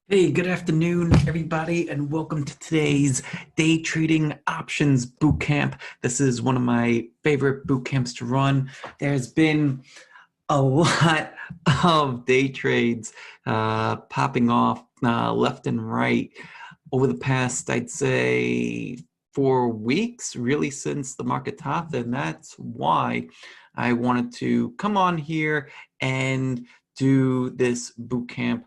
Hey, good afternoon, everybody, and welcome to today's Day Trading Options Bootcamp. This is one of my favorite bootcamps to run. There's been a lot of day trades popping off left and right over the past, I'd say, 4 weeks, really since the market topped, and that's why I wanted to come on here and do this bootcamp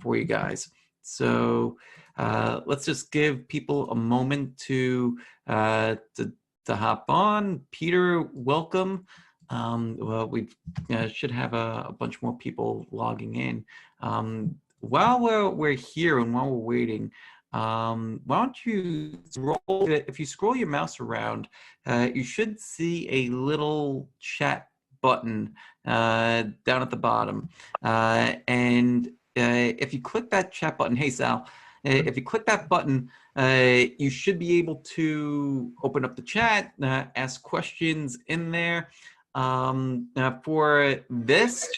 for you guys. So let's just give people a moment to hop on. Peter, welcome. Well, we should have a bunch more people logging in. While we're here and while we're waiting, why don't you scroll? If you scroll your mouse around, you should see a little chat button down at the bottom, and if you click that chat button, hey Sal, if you click that button, you should be able to open up the chat, ask questions in there. For this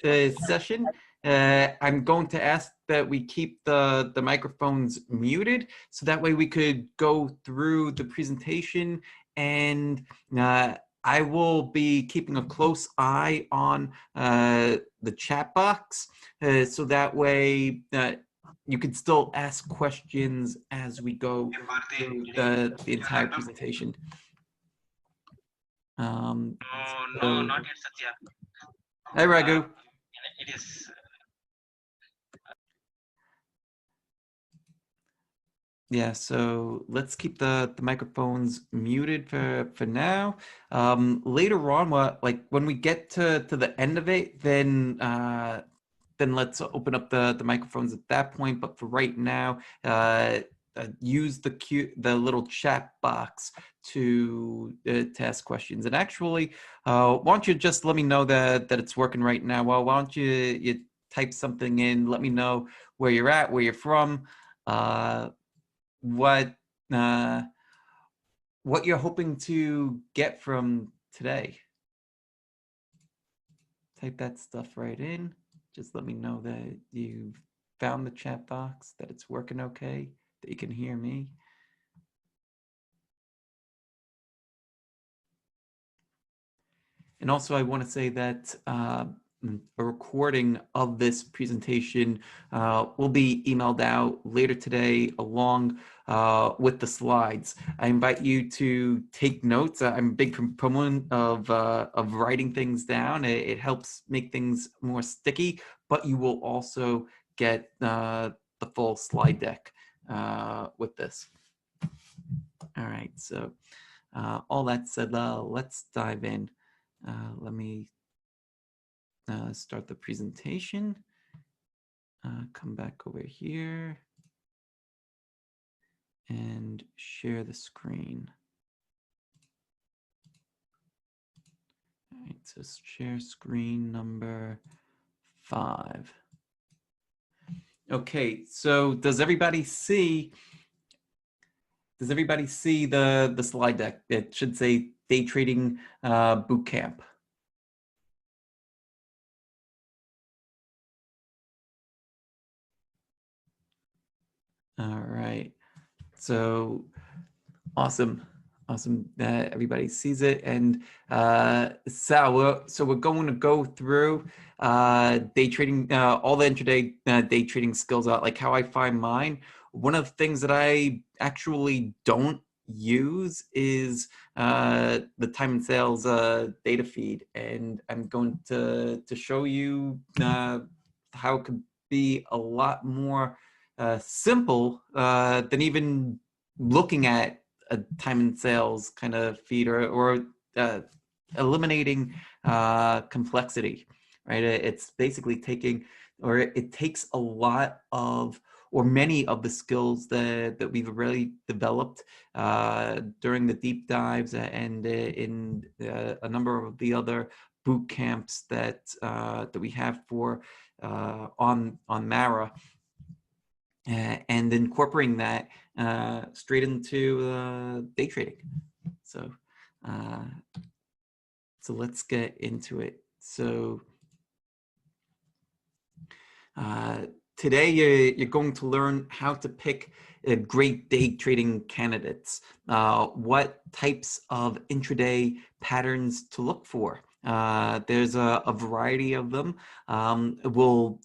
session, I'm going to ask that we keep the microphones muted, so that way we could go through the presentation, and I will be keeping a close eye on the chat box, so that way you can still ask questions as we go through the entire presentation. No, not yet, Satya. Hi, Raghu. It is. Yeah, so let's keep the microphones muted for now. Later on, when we get to the end of it, then let's open up the microphones at that point. But for right now, use the little chat box to ask questions. And actually, why don't you just let me know that it's working right now? Well, why don't you type something in? Let me know where you're at, where you're from, what uh, what you're hoping to get from today. Type that stuff right in. Just let me know that you've found the chat box, that it's working okay, that you can hear me. And also, I want to say that a recording of this presentation will be emailed out later today along with the slides. I invite you to take notes. I'm a big proponent of writing things down. It helps make things more sticky, but you will also get the full slide deck with this. All right, so all that said, let's dive in. Let me start the presentation. Come back over here and share the screen. All right, so share screen number 5. Okay, so does everybody see the slide deck? It should say Day Trading Bootcamp. All right, so awesome. Everybody sees it. And Sal, so we're going to go through day trading, all the intraday day trading skills, like how I find mine. One of the things that I actually don't use is the time and sales data feed, and I'm going to show you how it could be a lot more simple than even looking at a time and sales kind of feed, or eliminating complexity, right? It's basically taking, or it takes a lot of, or many of the skills that we've really developed during the deep dives and in a number of the other boot camps that we have for on Mara, and incorporating that straight into day trading. So, so let's get into it. So, today you're going to learn how to pick great day trading candidates, what types of intraday patterns to look for. There's a variety of them. We'll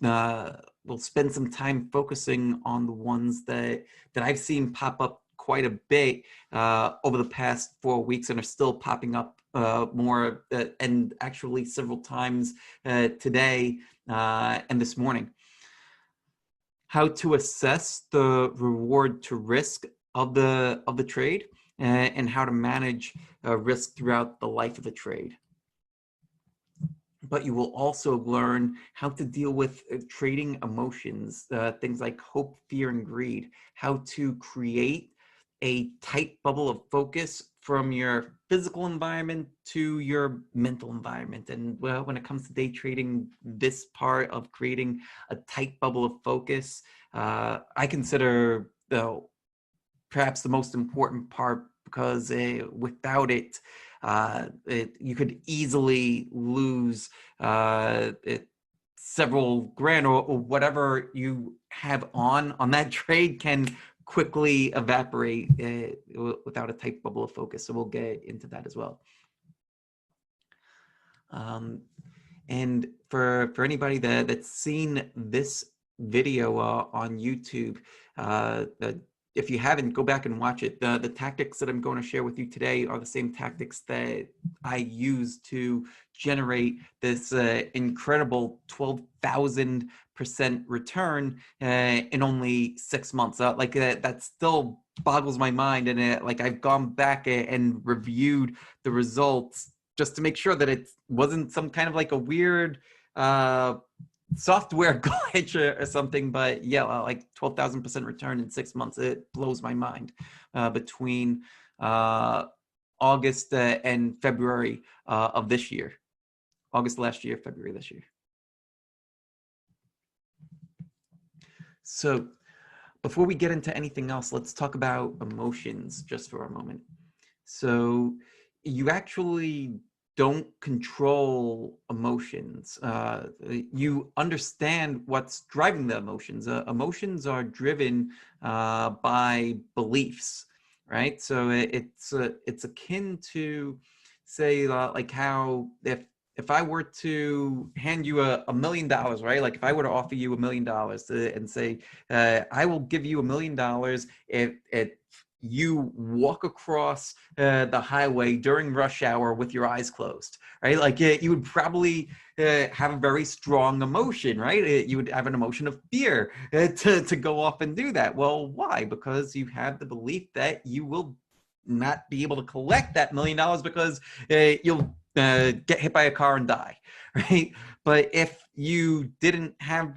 spend some time focusing on the ones that I've seen pop up quite a bit over the past 4 weeks and are still popping up more and actually several times today and this morning. How to assess the reward to risk of the trade and how to manage risk throughout the life of the trade. But you will also learn how to deal with trading emotions, things like hope, fear, and greed, how to create a tight bubble of focus from your physical environment to your mental environment. And well, when it comes to day trading, this part of creating a tight bubble of focus, I consider perhaps the most important part, because without it, you could easily lose several grand or whatever you have on that trade can quickly evaporate without a tight bubble of focus. So we'll get into that as well. And for anybody that's seen this video on YouTube, if you haven't, go back and watch it. The tactics that I'm going to share with you today are the same tactics that I use to generate this incredible 12,000% return in only 6 months. That still boggles my mind. And I've gone back and reviewed the results just to make sure that it wasn't some kind of like a weird software glitch or something. But yeah, like 12,000% return in 6 months. It blows my mind between August and February of this year. August last year, February this year. So before we get into anything else, let's talk about emotions just for a moment. So you actually don't control emotions. You understand what's driving the emotions. Emotions are driven by beliefs, right? So it's akin to, say, like how if I were to hand you $1 million, right? Like if I were to offer you $1 million and say, I will give you $1 million if you walk across the highway during rush hour with your eyes closed, right? Like you would probably have a very strong emotion, right? You would have an emotion of fear to go off and do that. Well, why? Because you have the belief that you will not be able to collect that $1 million because you'll get hit by a car and die, right? But if you didn't have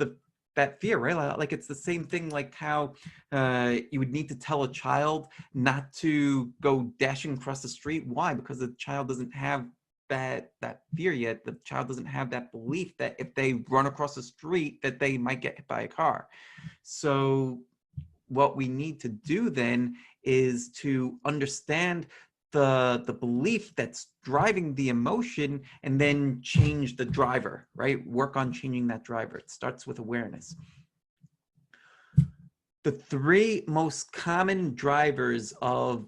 that fear, right? Like it's the same thing, like how you would need to tell a child not to go dashing across the street. Why? Because the child doesn't have that fear yet. The child doesn't have that belief that if they run across the street that they might get hit by a car. So what we need to do then is to understand the belief that's driving the emotion and then change the driver, right? Work on changing that driver. It starts with awareness. The 3 most common drivers of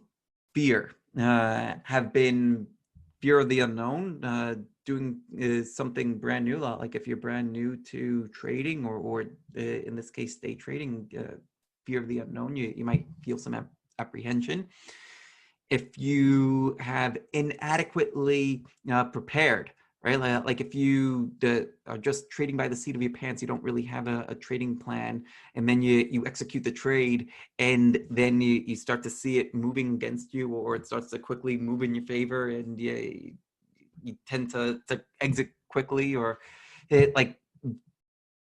fear have been fear of the unknown, doing something brand new, like if you're brand new to trading or in this case, day trading, fear of the unknown, you might feel some apprehension. If you have inadequately prepared, right? Like if you are just trading by the seat of your pants, you don't really have a trading plan, and then you execute the trade, and then you start to see it moving against you, or it starts to quickly move in your favor, and you tend to exit quickly, or like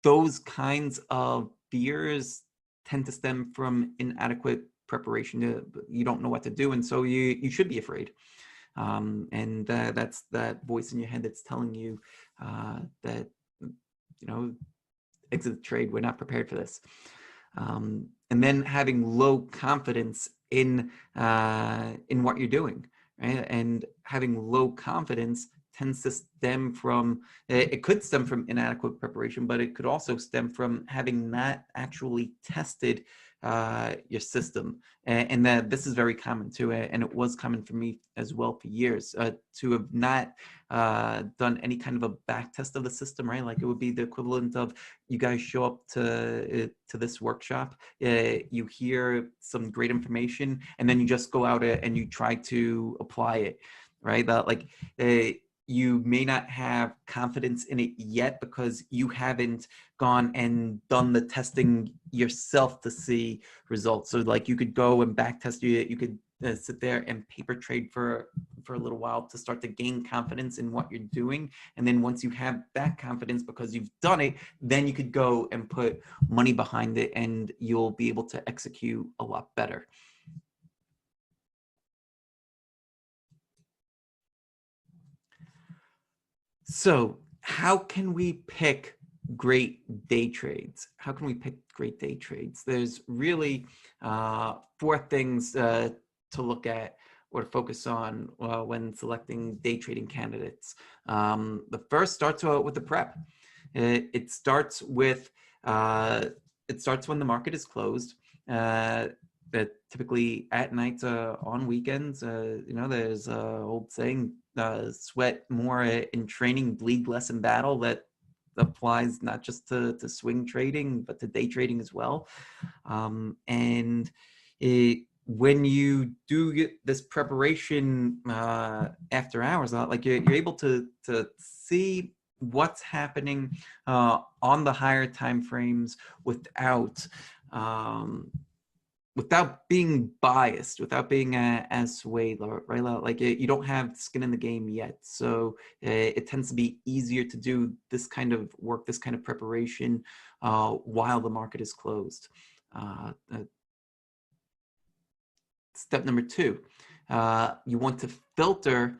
those kinds of fears tend to stem from inadequate preparation. You don't know what to do, and so you should be afraid. And that's that voice in your head that's telling you that, exit the trade. We're not prepared for this. And then having low confidence in what you're doing, right? And having low confidence tends to stem from, it could stem from inadequate preparation, but it could also stem from having not actually tested your system. And that this is very common too, and it was common for me as well for years, to have not done any kind of a back test of the system, right? Like it would be the equivalent of you guys show up to this workshop, you hear some great information, and then you just go out and you try to apply it, right? Like you may not have confidence in it yet because you haven't gone and done the testing yourself to see results. So like you could go and back test, you could sit there and paper trade for a little while to start to gain confidence in what you're doing. And then once you have that confidence because you've done it, then you could go and put money behind it and you'll be able to execute a lot better. So how can we pick great day trades? How can we pick great day trades? There's really 4 things to look at or to focus on when selecting day trading candidates. The first starts with the prep. It starts with when the market is closed. Typically at night, on weekends, there's an old saying, sweat more in training, bleed less in battle. That applies not just to swing trading, but to day trading as well. And when you do get this preparation after hours, like you're able to see what's happening on the higher time frames without being biased, without being as swayed, right? Like you don't have skin in the game yet. So it tends to be easier to do this kind of work, this kind of preparation while the market is closed. Step number 2, you want to filter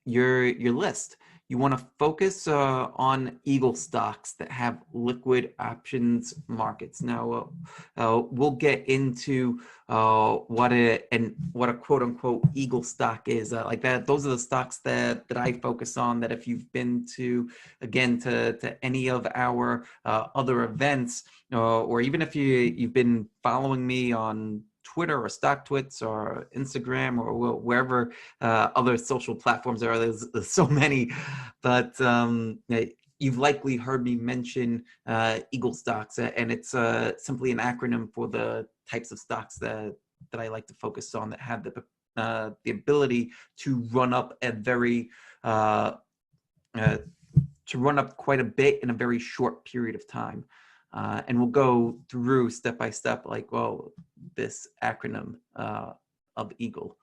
your list. You want to focus on Eagle stocks that have liquid options markets. Now, we'll get into what a quote unquote Eagle stock is. Like that, those are the stocks that I focus on. That if you've been to any of our other events, or even if you've been following me on Twitter or StockTwits or Instagram or wherever other social platforms are. There's so many, but you've likely heard me mention Eagle stocks, and it's simply an acronym for the types of stocks that I like to focus on that have the ability to run up a very to run up quite a bit in a very short period of time. And we'll go through step by step, like, well, this acronym of Eagle.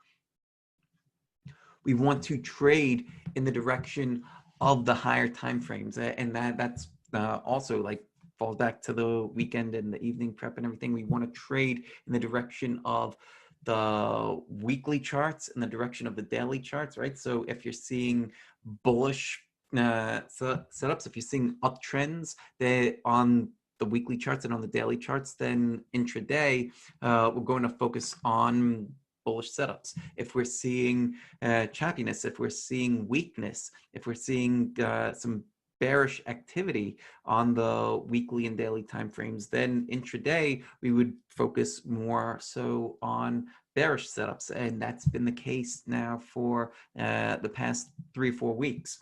We want to trade in the direction of the higher time frames, and that's also like falls back to the weekend and the evening prep and everything. We want to trade in the direction of the weekly charts and the direction of the daily charts, right? So if you're seeing bullish setups, if you're seeing uptrends on the weekly charts and on the daily charts, then intraday, we're going to focus on bullish setups. If we're seeing choppiness, if we're seeing weakness, if we're seeing some bearish activity on the weekly and daily timeframes, then intraday, we would focus more so on bearish setups. And that's been the case now for the past 3 or 4 weeks.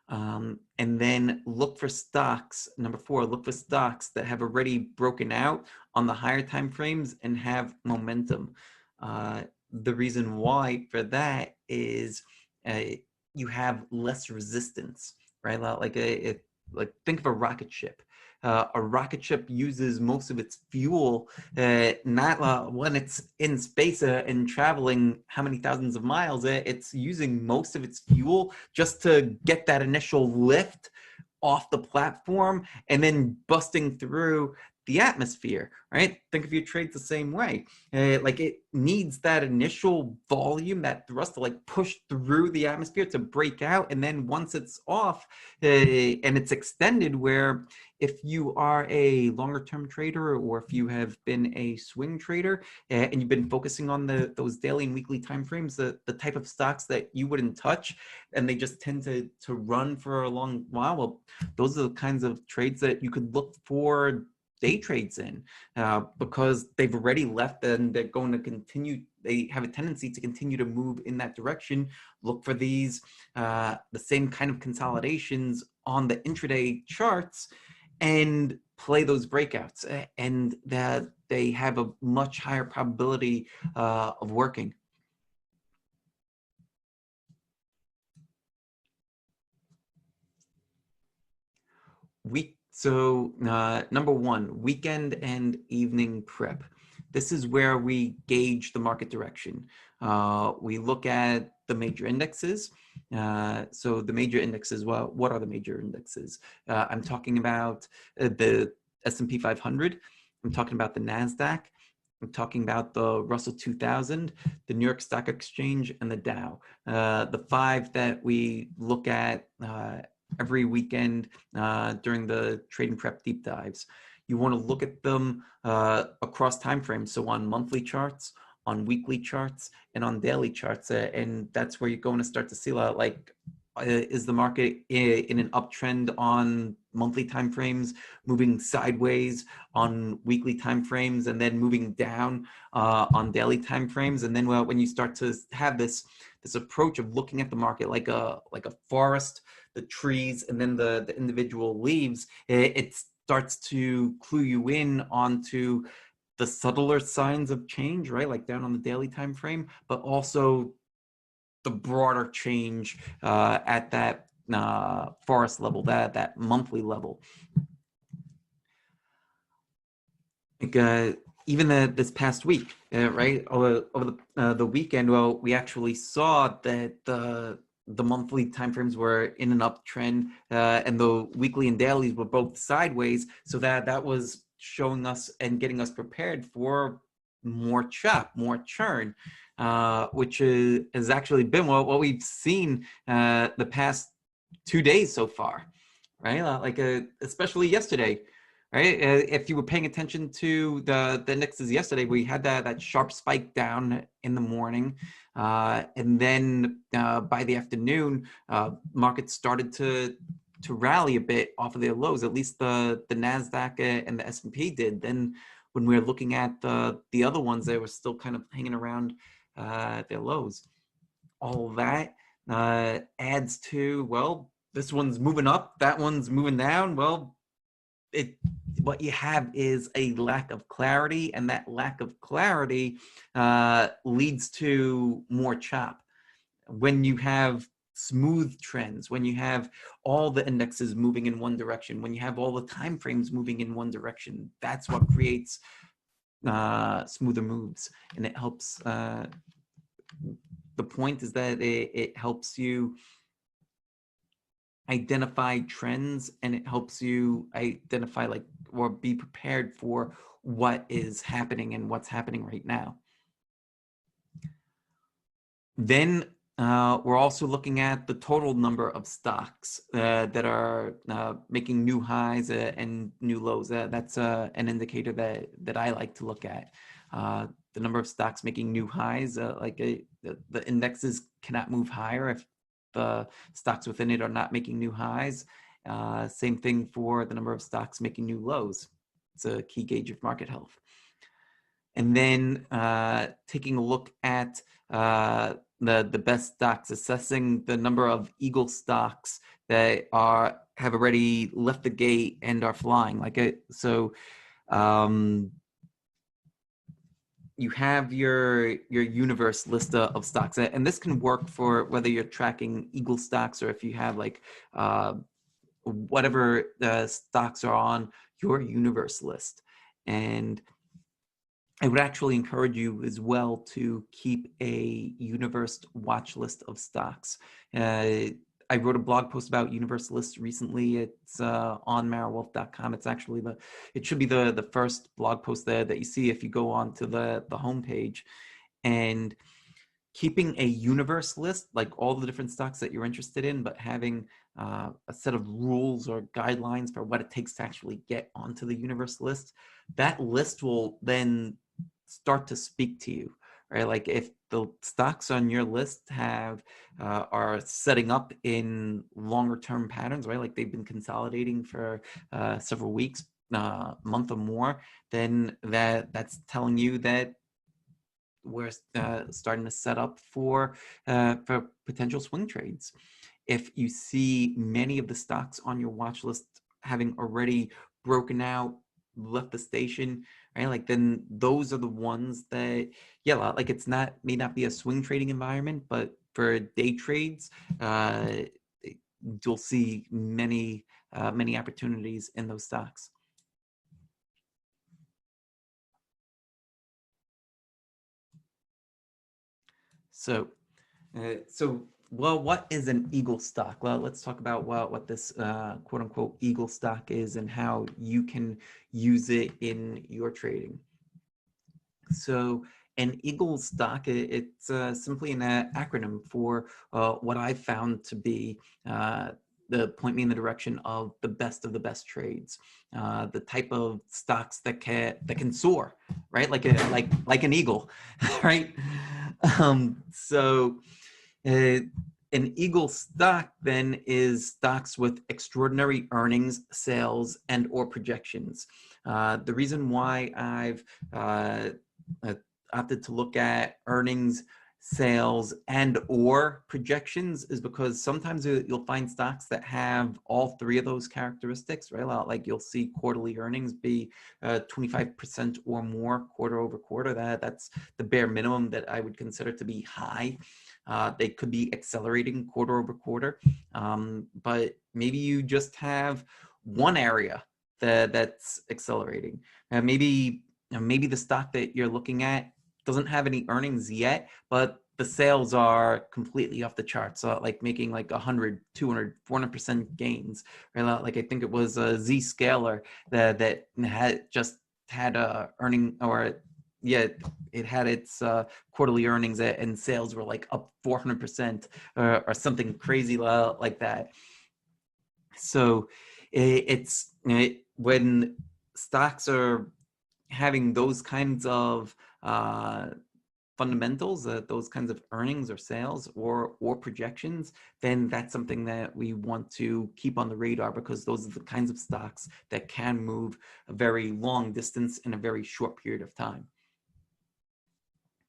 And then look for stocks. Number 4, look for stocks that have already broken out on the higher time frames and have momentum. The reason why for that is you have less resistance, right? Like think of a rocket ship. A rocket ship uses most of its fuel not when it's in space and traveling how many thousands of miles. It's using most of its fuel just to get that initial lift off the platform and then busting through the atmosphere, right? Think of your trades the same way. Like it needs that initial volume, that thrust to like push through the atmosphere to break out. And then once it's off and it's extended, where if you are a longer term trader or if you have been a swing trader and you've been focusing on those daily and weekly timeframes, the type of stocks that you wouldn't touch and they just tend to run for a long while, well, those are the kinds of trades that you could look for day trades in because they've already left and they're going to continue. They have a tendency to continue to move in that direction. Look for these, the same kind of consolidations on the intraday charts and play those breakouts, and that they have a much higher probability of working. So number one, weekend and evening prep. This is where we gauge the market direction. We look at the major indexes. So the major indexes, well, what are the major indexes? I'm talking about the S&P 500. I'm talking about the NASDAQ. I'm talking about the Russell 2000, the New York Stock Exchange, and the Dow. The five that we look at every weekend during the trading prep deep dives. You want to look at them across time frames, so on monthly charts, on weekly charts, and on daily charts, and that's where you're going to start to see a lot. Like, is the market in an uptrend on monthly time frames, moving sideways on weekly time frames, and then moving down on daily time frames? And then when you start to have this approach of looking at the market like a forest, the trees, and then the individual leaves, it starts to clue you in onto the subtler signs of change, right? Like down on the daily time frame, but also the broader change at that forest level, that monthly level. Like even this past week, right, over the weekend, well, we actually saw that the monthly timeframes were in an uptrend, and the weekly and dailies were both sideways. So that was showing us and getting us prepared for more chop, more churn, which has actually been what we've seen the past 2 days so far, right? Especially yesterday. Right, if you were paying attention to the indexes yesterday, we had that sharp spike down in the morning, and then by the afternoon, markets started to rally a bit off of their lows. At least the Nasdaq and the S&P did. Then when we were looking at the other ones, they were still kind of hanging around their lows. All that adds to, well, this one's moving up, that one's moving down. Well, what you have is a lack of clarity, and that lack of clarity leads to more chop. When you have smooth trends, when you have all the indexes moving in one direction, when you have all the time frames moving in one direction, that's what creates smoother moves, and it helps. The point is that it helps you identify trends, and it helps you identify or be prepared for what is happening and what's happening right now. Then we're also looking at the total number of stocks that are making new highs and new lows. That's an indicator that I like to look at. The number of stocks making new highs, the indexes cannot move higher if the stocks within it are not making new highs. Same thing for the number of stocks making new lows. It's a key gauge of market health. And then taking a look at the best stocks, assessing the number of Eagle stocks that have already left the gate and are flying. You have your universe list of stocks, and this can work for whether you're tracking Eagle stocks or if you have whatever stocks are on your universe list. And I would actually encourage you as well to keep a universe watch list of stocks. I wrote a blog post about universalists recently. It's on marawolf.com. It's actually it should be the first blog post there that you see if you go on to the homepage. And keeping a universe list, like all the different stocks that you're interested in, but having a set of rules or guidelines for what it takes to actually get onto the universe list, that list will then start to speak to you, right? Like if the stocks on your list have are setting up in longer term patterns, right? Like they've been consolidating for several weeks, month or more, then that's telling you that we're starting to set up for potential swing trades. If you see many of the stocks on your watch list having already broken out, left the station, right? Like then those are the ones that, yeah, like it's may not be a swing trading environment, but for day trades, you'll see many opportunities in those stocks. So, well, what is an eagle stock? Well, let's talk about what this quote unquote eagle stock is and how you can use it in your trading. So, an eagle stock, it's simply an acronym for what I found to be the point me in the direction of the best trades, the type of stocks that can soar, right? Like an eagle, right? So an eagle stock then is stocks with extraordinary earnings, sales, and or projections. The reason why I've opted to look at earnings, sales, and or projections is because sometimes you'll find stocks that have all three of those characteristics, right? Like you'll see quarterly earnings be 25% or more quarter over quarter. That's the bare minimum that I would consider to be high. They could be accelerating quarter over quarter, but maybe you just have one area that's accelerating. Maybe the stock that you're looking at doesn't have any earnings yet, but the sales are completely off the charts, so like making like 100, 200, 400% gains, right? Like I think it was a Zscaler that had a earning, or yeah, it had its quarterly earnings and sales were like up 400% or something crazy like that. So when stocks are having those kinds of fundamentals, those kinds of earnings or sales or projections, then that's something that we want to keep on the radar, because those are the kinds of stocks that can move a very long distance in a very short period of time.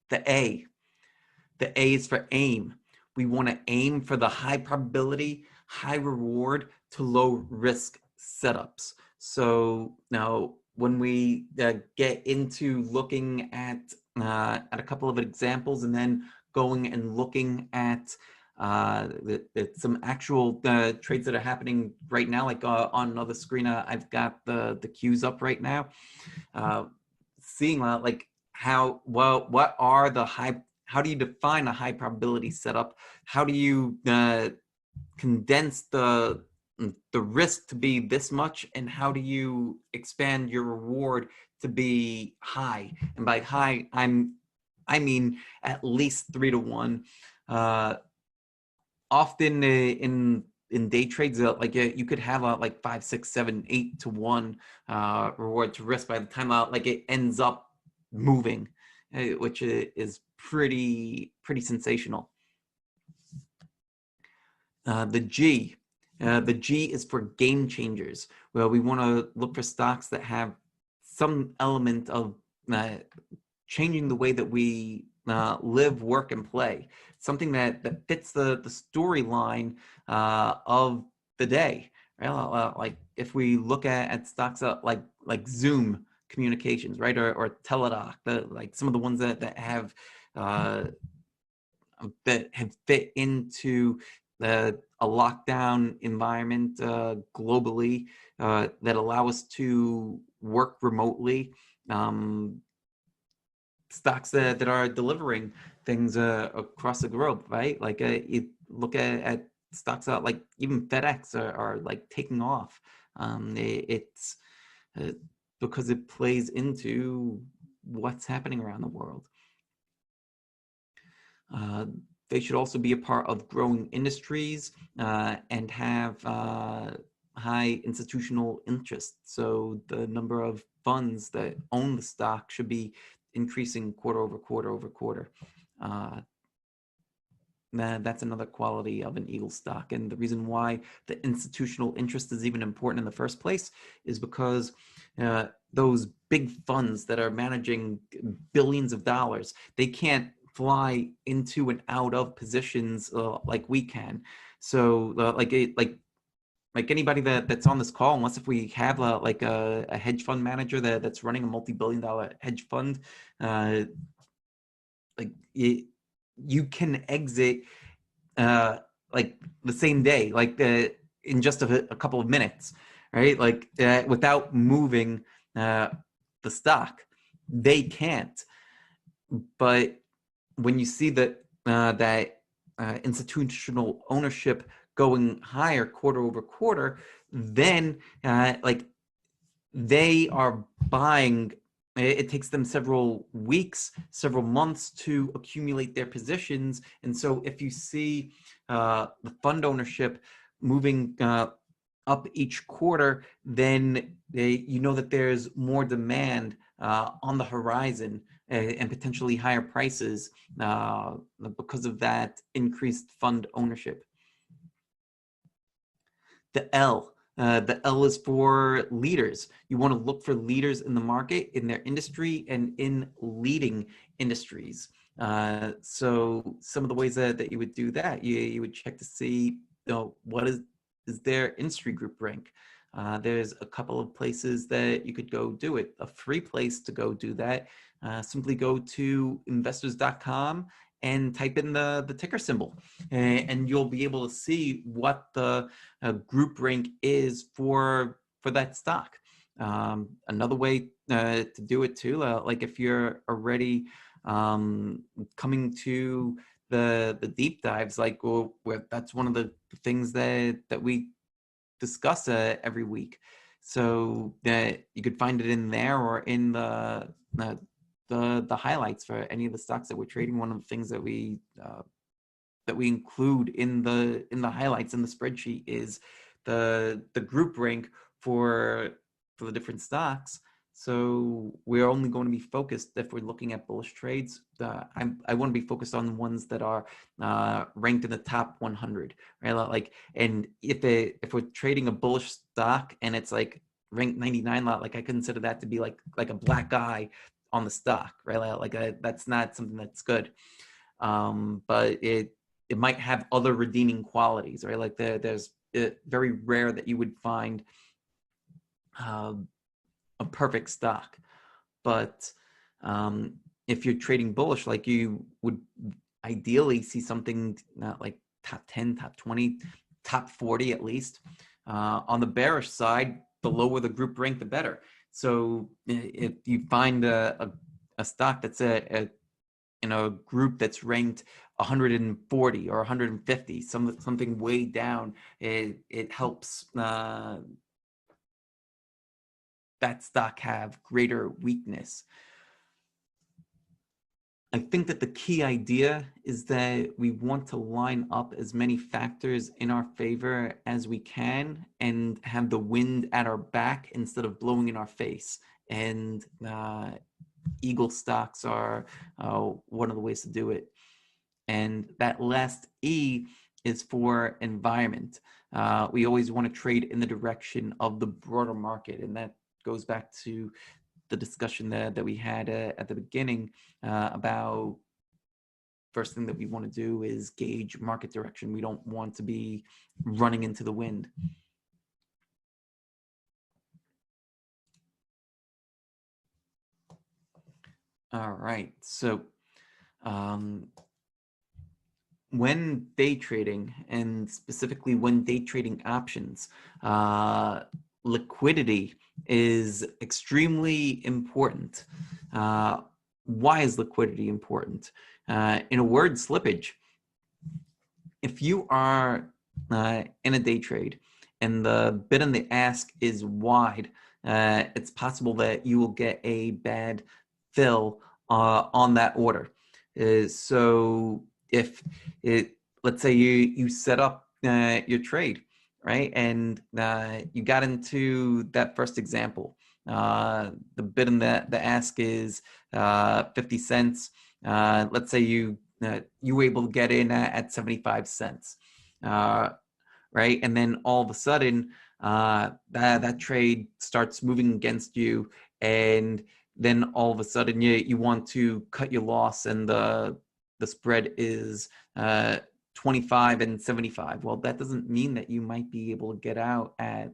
The A is for aim. We want to aim for the high probability, high reward to low risk setups. So now when we get into looking at a couple of examples and then going and looking at some actual trades that are happening right now, like on another screen, I've got the cues up right now, seeing like what are the how do you define a high probability setup? How do you condense the risk to be this much, and how do you expand your reward to be high? And by high, I mean at least 3 to 1. Often in day trades, like you could have like 5, 6, 7, 8 to 1 reward to risk by the time like it ends up moving, which is pretty sensational. The G is for game changers. Well, we want to look for stocks that have some element of changing the way that we live, work, and play. Something that fits the storyline of the day. Right? Like if we look at stocks like Zoom Communications, right, or Teladoc, like some of the ones that have fit into a lockdown environment globally, that allow us to work remotely. Stocks that are delivering things across the globe, right? Like you look at stocks out like even FedEx are like taking off. It's because it plays into what's happening around the world. They should also be a part of growing industries and have high institutional interest. So the number of funds that own the stock should be increasing quarter over quarter over quarter. That's another quality of an Eagle stock. And the reason why the institutional interest is even important in the first place is because those big funds that are managing billions of dollars, they can't fly into and out of positions like we can. So like anybody that's on this call, unless if we have a hedge fund manager that's running a multi-billion-dollar hedge fund, you can exit like the same day, like in just a couple of minutes, right? Like without moving the stock. They can't. But when you see that institutional ownership going higher quarter over quarter, then like they are buying. It takes them several weeks, several months to accumulate their positions. And so if you see the fund ownership moving up each quarter, then you know that there's more demand on the horizon and potentially higher prices because of that increased fund ownership. The L is for leaders. You want to look for leaders in the market, in their industry, and in leading industries. So some of the ways that you would do that, you would check to see, what is their industry group rank. There's a couple of places that you could go do it. A free place to go do that, simply go to investors.com and type in the ticker symbol, and you'll be able to see what the group rank is for that stock. Another way to do it too, like if you're already coming to the deep dives, like that's one of the things that we discuss every week. So that you could find it in there or in the highlights for any of the stocks that we're trading. One of the things that we include in the highlights in the spreadsheet is the group rank for the different stocks. So we're only going to be focused, if we're looking at bullish trades, I want to be focused on ones that are ranked in the top 100, right? Like, and if we're trading a bullish stock and it's like ranked 99, like I consider that to be like a black eye on the stock, right? Like that's not something that's good. But it might have other redeeming qualities, right? Like there's very rare that you would find a perfect stock. But if you're trading bullish, like you would ideally see something not like top 10, top 20, top 40 at least. On the bearish side, the lower the group rank, the better. So if you find a stock that's in a group that's ranked 140 or 150, something way down, it helps that stock have greater weakness. I think that the key idea is that we want to line up as many factors in our favor as we can and have the wind at our back instead of blowing in our face. And Eagle stocks are one of the ways to do it. And that last E is for environment. We always want to trade in the direction of the broader market, and that goes back to the discussion that we had at the beginning about first thing that we want to do is gauge market direction. We don't want to be running into the wind. All right, so when day trading, and specifically when day trading options, liquidity is extremely important. Why is liquidity important? In a word, slippage. If you are in a day trade and the bid and the ask is wide, it's possible that you will get a bad fill on that order. So if it, let's say you set up your trade, right, and you got into that first example, the bid and the ask is 50 cents. Let's say you were able to get in at 75 cents. Right? And then all of a sudden, that trade starts moving against you, and then all of a sudden you want to cut your loss, and the spread is 25 and 75. Well, that doesn't mean that you might be able to get out at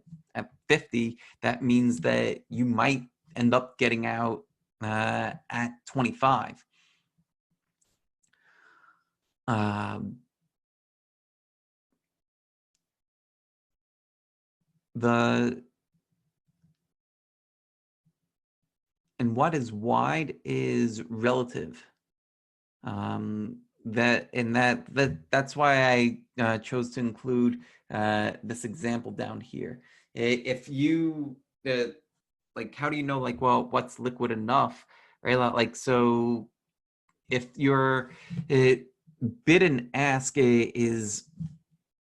50. That means that you might end up getting out at 25. And what is wide is relative. That's why I chose to include this example down here. If you like, how do you know, like, well, what's liquid enough, right? Like, so if your bid and ask is,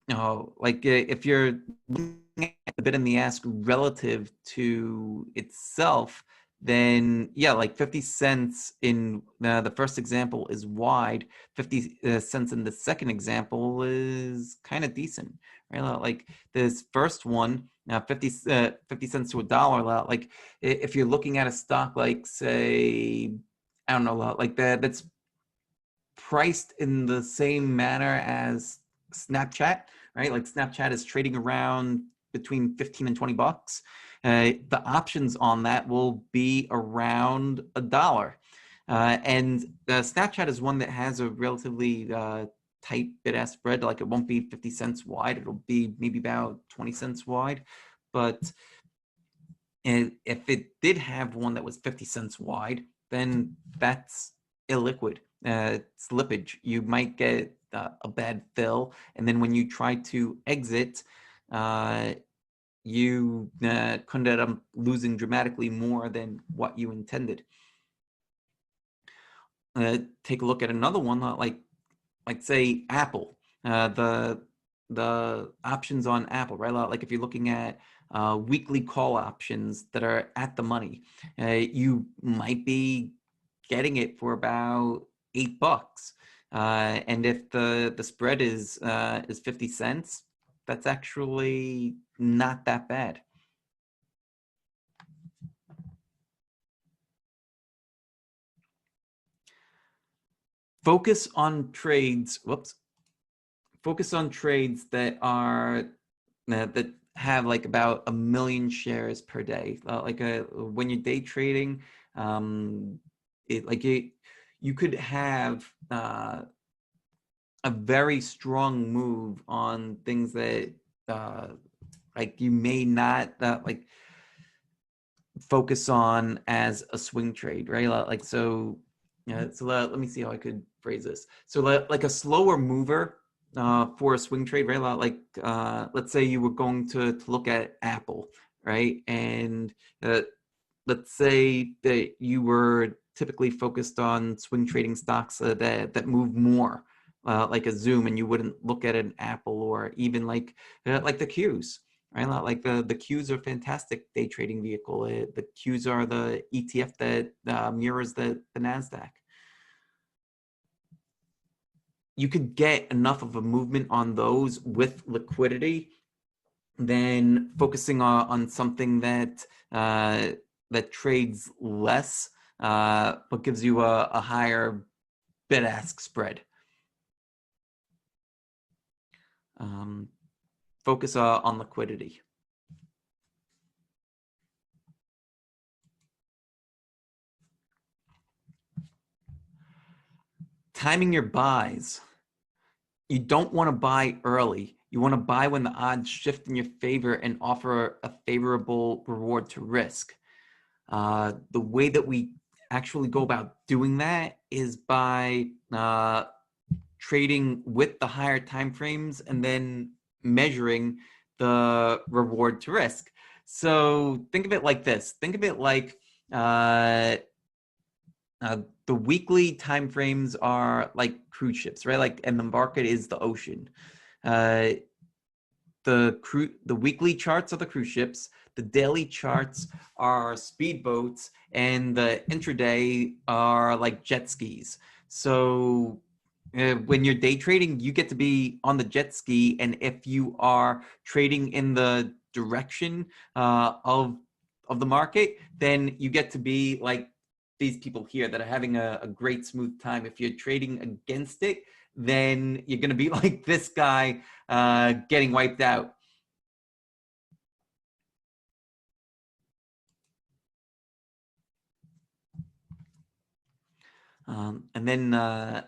like, if you're looking at the bid and the ask relative to itself, then yeah, like 50 cents in the first example is wide. 50 cents in the second example is kind of decent, right? Like this first one, 50 cents to a dollar. Like if you're looking at a stock, like say, I don't know, like that's priced in the same manner as Snapchat, right? Like Snapchat is trading around between 15 and 20 bucks. The options on that will be around $1. And Snapchat is one that has a relatively tight bid-ask spread. Like it won't be 50 cents wide. It'll be maybe about 20 cents wide. But if it did have one that was 50 cents wide, then that's illiquid. Slippage. You might get a bad fill, and then when you try to exit, you could end up losing dramatically more than what you intended. Take a look at another one, like say Apple. The options on Apple, right? Like if you're looking at weekly call options that are at the money, you might be getting it for about $8. And if the spread is 50 cents, that's actually not that bad. Focus on trades. Focus on trades that are that have like about 1 million shares per day. When you're day trading, you could have a very strong move on things that like you may not like focus on as a swing trade, right? Like so. So let me see how I could phrase this. So like a slower mover for a swing trade, right? Like let's say you were going to look at Apple, right? And let's say that you were typically focused on swing trading stocks that move more, like a Zoom, and you wouldn't look at an Apple, or even like the Qs, right? Like the Qs are a fantastic day trading vehicle. The Qs are the ETF that mirrors the NASDAQ. You could get enough of a movement on those with liquidity than focusing on something that that trades less, but gives you a higher bid-ask spread. Focus on liquidity. Timing your buys. You don't want to buy early. You want to buy when the odds shift in your favor and offer a favorable reward to risk. The way that we actually go about doing that is by trading with the higher time frames and then measuring the reward to risk. So think of it like this. Think of it like the weekly timeframes are like cruise ships, right? Like, and the market is the ocean. Uh, the weekly charts are the cruise ships. The daily charts are speedboats, and the intraday are like jet skis. So when you're day trading, you get to be on the jet ski, and if you are trading in the direction of the market, then you get to be like these people here that are having a great smooth time. If you're trading against it, then you're going to be like this guy getting wiped out. And then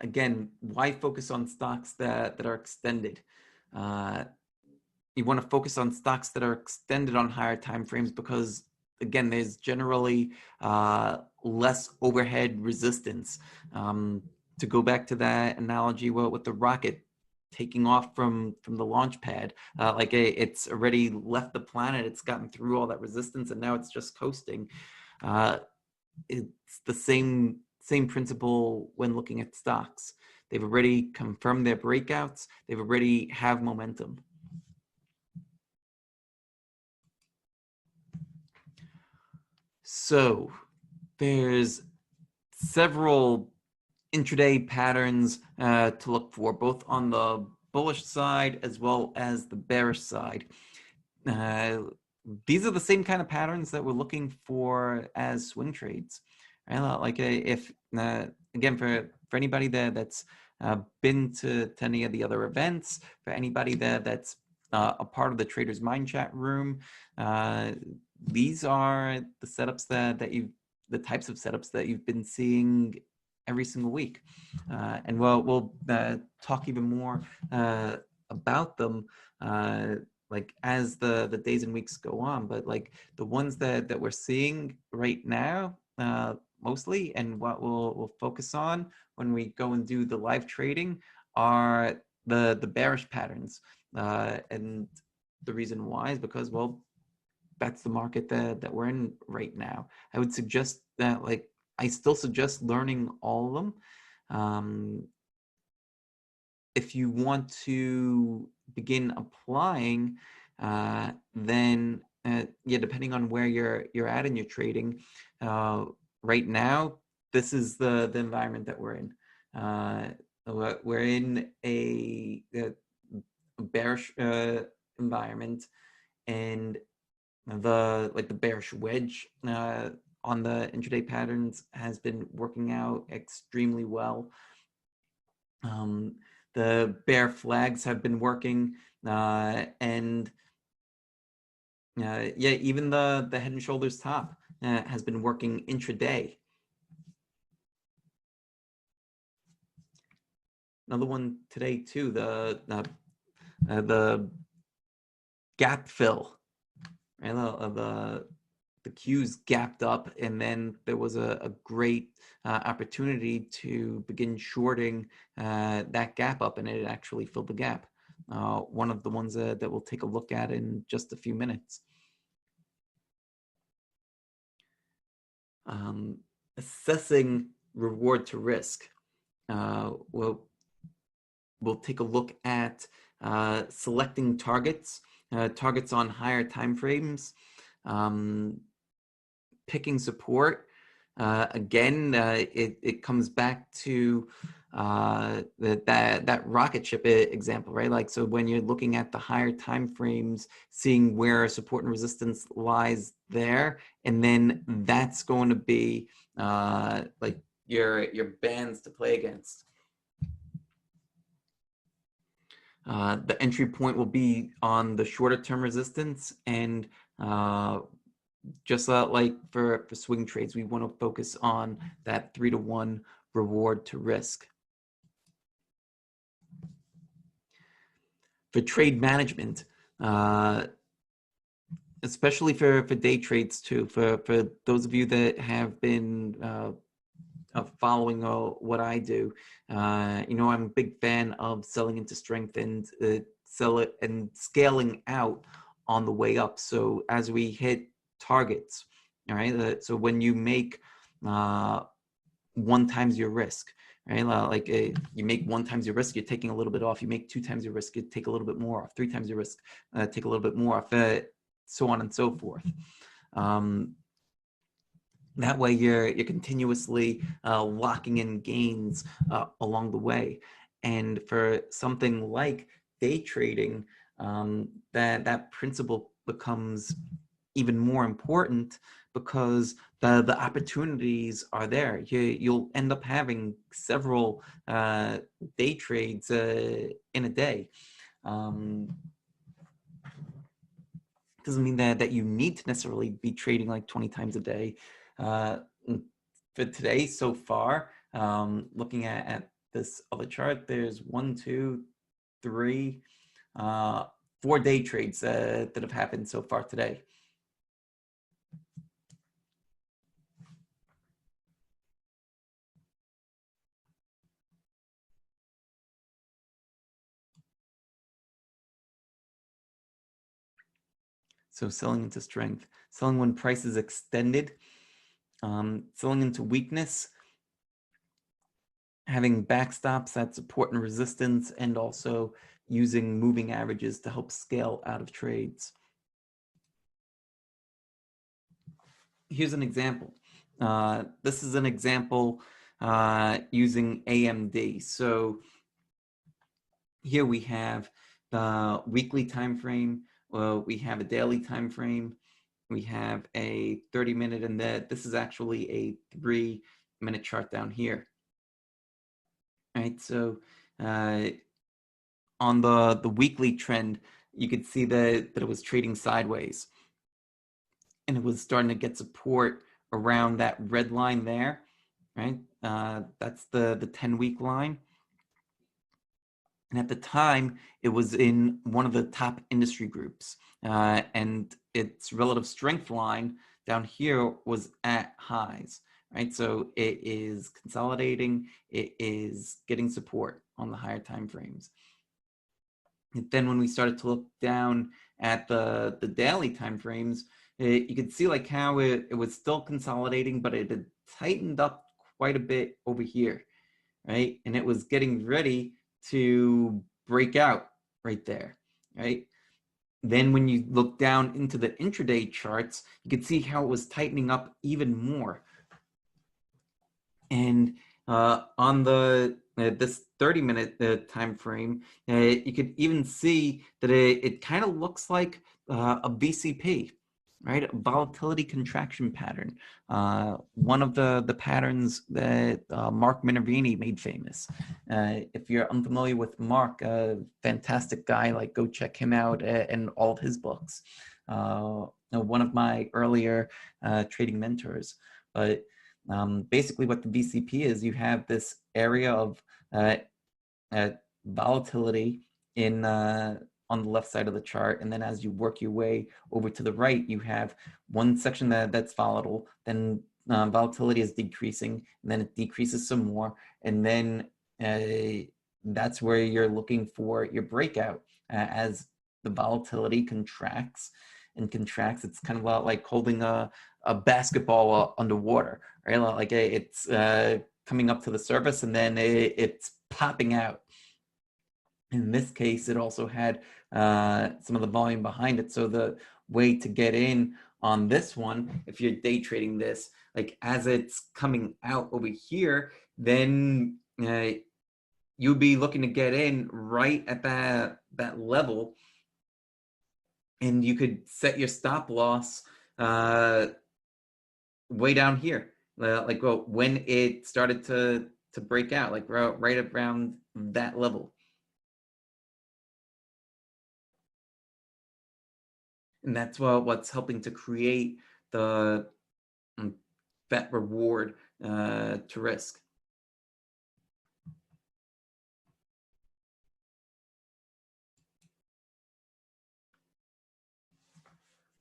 again, why focus on stocks that are extended? You want to focus on stocks that are extended on higher time frames because, again, there's generally less overhead resistance. To go back to that analogy with the rocket taking off from the launch pad, it's already left the planet, it's gotten through all that resistance, and now it's just coasting. It's the same principle when looking at stocks. They've already confirmed their breakouts. They've already have momentum. So there's several intraday patterns to look for, both on the bullish side as well as the bearish side. These are the same kind of patterns that we're looking for as swing trades. Right? Like if again, for anybody that's been to any of the other events, for anybody that's a part of the Traders Mind Chat room, these are the setups the types of setups that you've been seeing every single week, and we'll talk even more about them like as the days and weeks go on. But like the ones that we're seeing right now mostly, and what we'll focus on when we go and do the live trading, are the bearish patterns, and the reason why is because, well, that's the market that we're in right now. I would suggest that, like, I still suggest learning all of them. If you want to begin applying, then yeah, depending on where you're at in your trading, right now, this is the environment that we're in. We're in a bearish environment, and the bearish wedge on the intraday patterns has been working out extremely well. The bear flags have been working, and yeah, even the head and shoulders top has been working intraday. Another one today too, the gap fill, right? The Q's gapped up, and then there was a great opportunity to begin shorting that gap up, and it actually filled the gap. One of the ones that we'll take a look at in just a few minutes. Assessing reward to risk. We'll take a look at selecting targets on higher time frames, picking support. Again, it comes back to that rocket ship example, right? Like, so when you're looking at the higher time frames, seeing where support and resistance lies there, and then that's going to be like your bands to play against. The entry point will be on the shorter term resistance, and just like for swing trades, we want to focus on that 3-to-1 reward to risk. For trade management, especially for day trades too, for those of you that have been following what I do, I'm a big fan of selling into strength and sell it and scaling out on the way up. So as we hit targets, all right, so when you make 1 times your risk, right? Like you make 1 times your risk, you're taking a little bit off. You make 2 times your risk, you take a little bit more off. 3 times your risk, take a little bit more off. So on and so forth. That way, you're continuously locking in gains along the way. And for something like day trading, that principle becomes even more important because the opportunities are there. You'll end up having several day trades in a day. Doesn't mean that you need to necessarily be trading like 20 times a day. For today so far, looking at this other chart, there's 1, 2, 3, 4 day trades that have happened so far today. So selling into strength, selling when price is extended, selling into weakness, having backstops at support and resistance, and also using moving averages to help scale out of trades. Here's an example. This is an example using AMD. So here we have the weekly time frame. We have a daily time frame. We have a 30-minute, and this is actually a 3-minute chart down here. Right. So on the weekly trend, you could see that it was trading sideways, and it was starting to get support around that red line there. Right. That's the 10-week line. And at the time, it was in one of the top industry groups. And its relative strength line down here was at highs, right? So it is consolidating. It is getting support on the higher time frames. And then when we started to look down at the daily time frames, you could see like how it was still consolidating, but it had tightened up quite a bit over here, right? And it was getting ready to break out right there, right? Then when you look down into the intraday charts, you can see how it was tightening up even more. And on the this 30-minute time frame, you could even see that it kind of looks like a VCP, right? A volatility contraction pattern. One of the patterns that Mark Minervini made famous. If you're unfamiliar with Mark, a fantastic guy, like go check him out and all of his books. One of my earlier trading mentors. But basically what the VCP is, you have this area of volatility in on the left side of the chart, and then as you work your way over to the right, you have one section that's volatile, then volatility is decreasing, and then it decreases some more, and then that's where you're looking for your breakout as the volatility contracts and contracts. It's kind of like holding a basketball underwater, right? Like it's coming up to the surface and then it's popping out. In this case, it also had some of the volume behind it. So the way to get in on this one, if you're day trading this, like as it's coming out over here, then you'll be looking to get in right at that level, and you could set your stop loss way down here, like when it started to break out, like right around that level. And that's what's helping to create the bet reward to risk.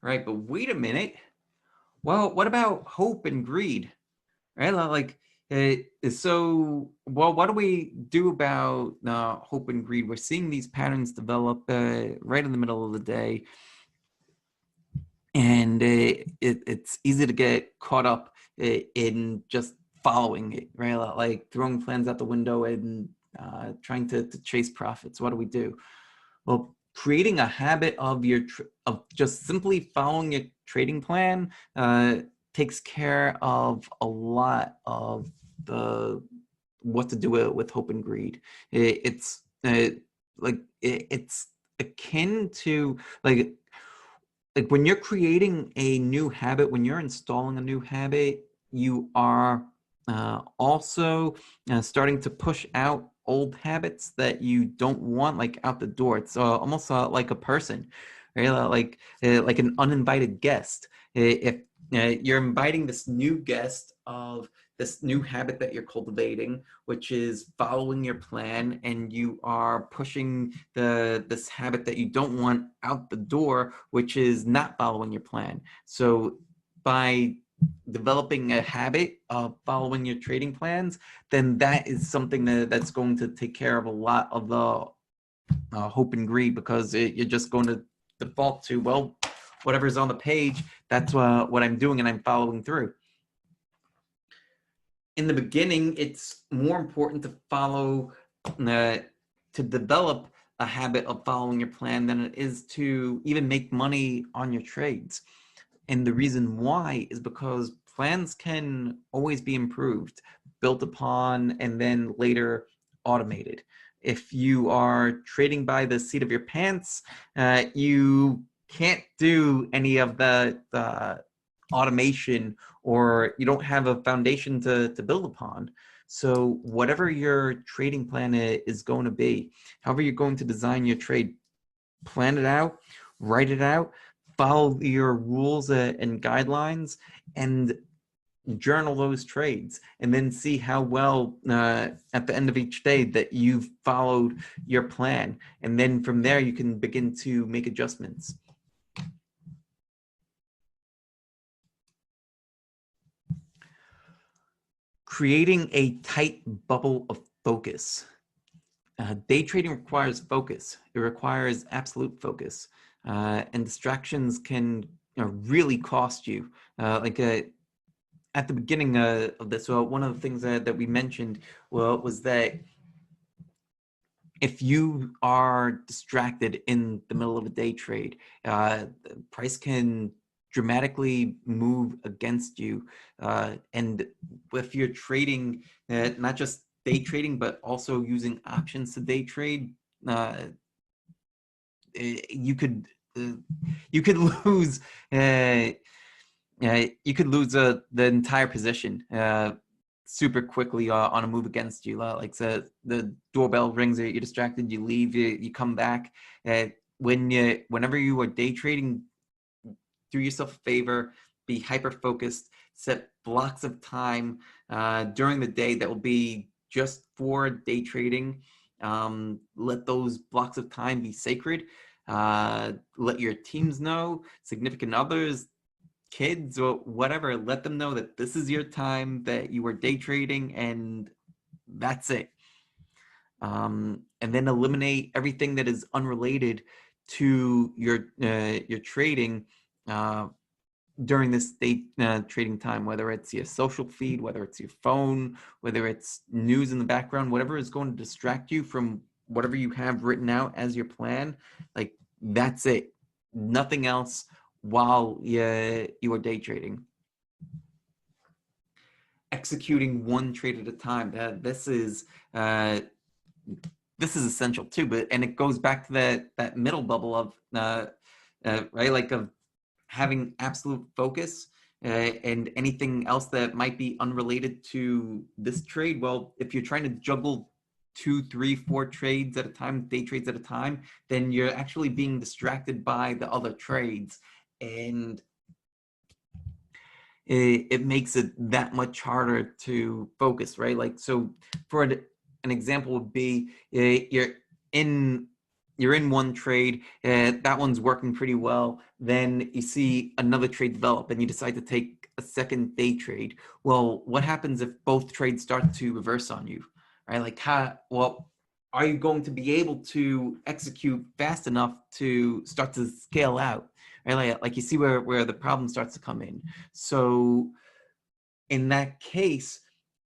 Right, but wait a minute. Well, what about hope and greed? Right, like So, well, what do we do about hope and greed? We're seeing these patterns develop right in the middle of the day, and it's easy to get caught up in just following it, right? Like throwing plans out the window and trying to chase profits. What do we do? Well, creating a habit of of just simply following your trading plan takes care of a lot of the what to do with hope and greed. It's it's akin to when you're creating a new habit, when you're installing a new habit, you are also starting to push out old habits that you don't want like out the door. It's almost like a person, right? Like an uninvited guest. If you're inviting this new guest of this new habit that you're cultivating, which is following your plan, and you are pushing this habit that you don't want out the door, which is not following your plan. So by developing a habit of following your trading plans, then that is something that's going to take care of a lot of the hope and greed, because you're just going to default to, well, whatever's on the page, that's what I'm doing, and I'm following through. In the beginning, it's more important to develop a habit of following your plan than it is to even make money on your trades. And the reason why is because plans can always be improved, built upon, and then later automated. If you are trading by the seat of your pants, you can't do any of the automation, or you don't have a foundation to build upon. So whatever your trading plan is going to be, however you're going to design your trade, plan it out, write it out, follow your rules and guidelines, and journal those trades, and then see how well at the end of each day that you've followed your plan. And then from there, you can begin to make adjustments. Creating a tight bubble of focus. Day trading requires focus. It requires absolute focus. And distractions can really cost you. At the beginning of this, one of the things that we mentioned was that if you are distracted in the middle of a day trade, the price can dramatically move against you. And if you're trading, not just day trading, but also using options to day trade, you could lose. You could lose the entire position super quickly on a move against you. Like the doorbell rings, you're distracted, you leave, you come back. Whenever you are day trading, do yourself a favor, be hyper focused, set blocks of time during the day that will be just for day trading. Let those blocks of time be sacred. Let your teams know, significant others, kids, or whatever, let them know that this is your time, that you are day trading, and that's it. And then eliminate everything that is unrelated to your trading during this day trading time, whether it's your social feed, whether it's your phone, whether it's news in the background, whatever is going to distract you from whatever you have written out as your plan. Like, that's it. Nothing else while you are day trading. Executing one trade at a time. This is essential too. And it goes back to that middle bubble of right, like of having absolute focus and anything else that might be unrelated to this trade. Well, if you're trying to juggle 2, 3, 4 trades at a time, day trades at a time, then you're actually being distracted by the other trades, and it makes it that much harder to focus, right? Like, so for an example would be you're in one trade, that one's working pretty well. Then you see another trade develop, and you decide to take a second day trade. Well, what happens if both trades start to reverse on you, right? Like are you going to be able to execute fast enough to start to scale out, right? Like you see where the problem starts to come in. So in that case,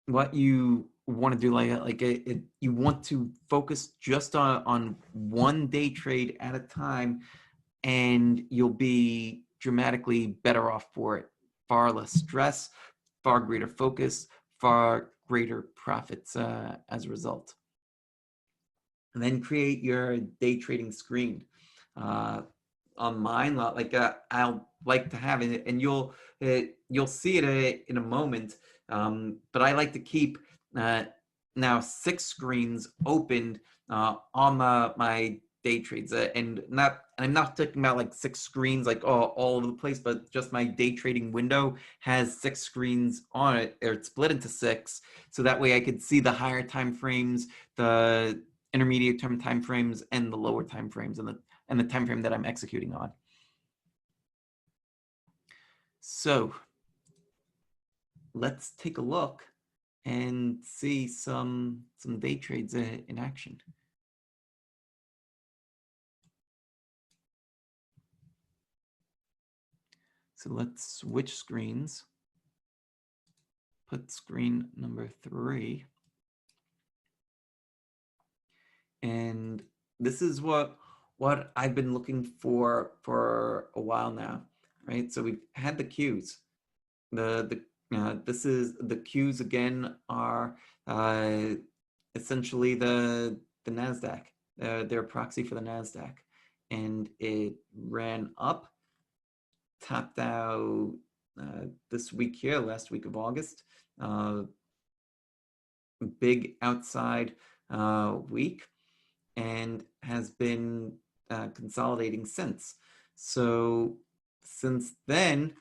what you want to do, you want to focus just on one day trade at a time, and you'll be dramatically better off for it. Far less stress, far greater focus, far greater profits as a result. And then create your day trading screen. On mine, I'll like to have it, and you'll see it in a moment. But I like to keep now 6 screens opened on my day trades, and I'm not talking about like 6 screens like all over the place, but just my day trading window has 6 screens on it, or it's split into 6, so that way I could see the higher time frames, the intermediate term time frames, and the lower time frames, and the time frame that I'm executing on. So let's take a look and see some day trades in action. So let's switch screens. Put screen number 3. And this is what I've been looking for a while now, right? So we've had the cues. This is the cues again are essentially the Nasdaq. They're a proxy for the Nasdaq, and it ran up, topped out this week here, last week of August. Big outside week, and has been consolidating since. So since then,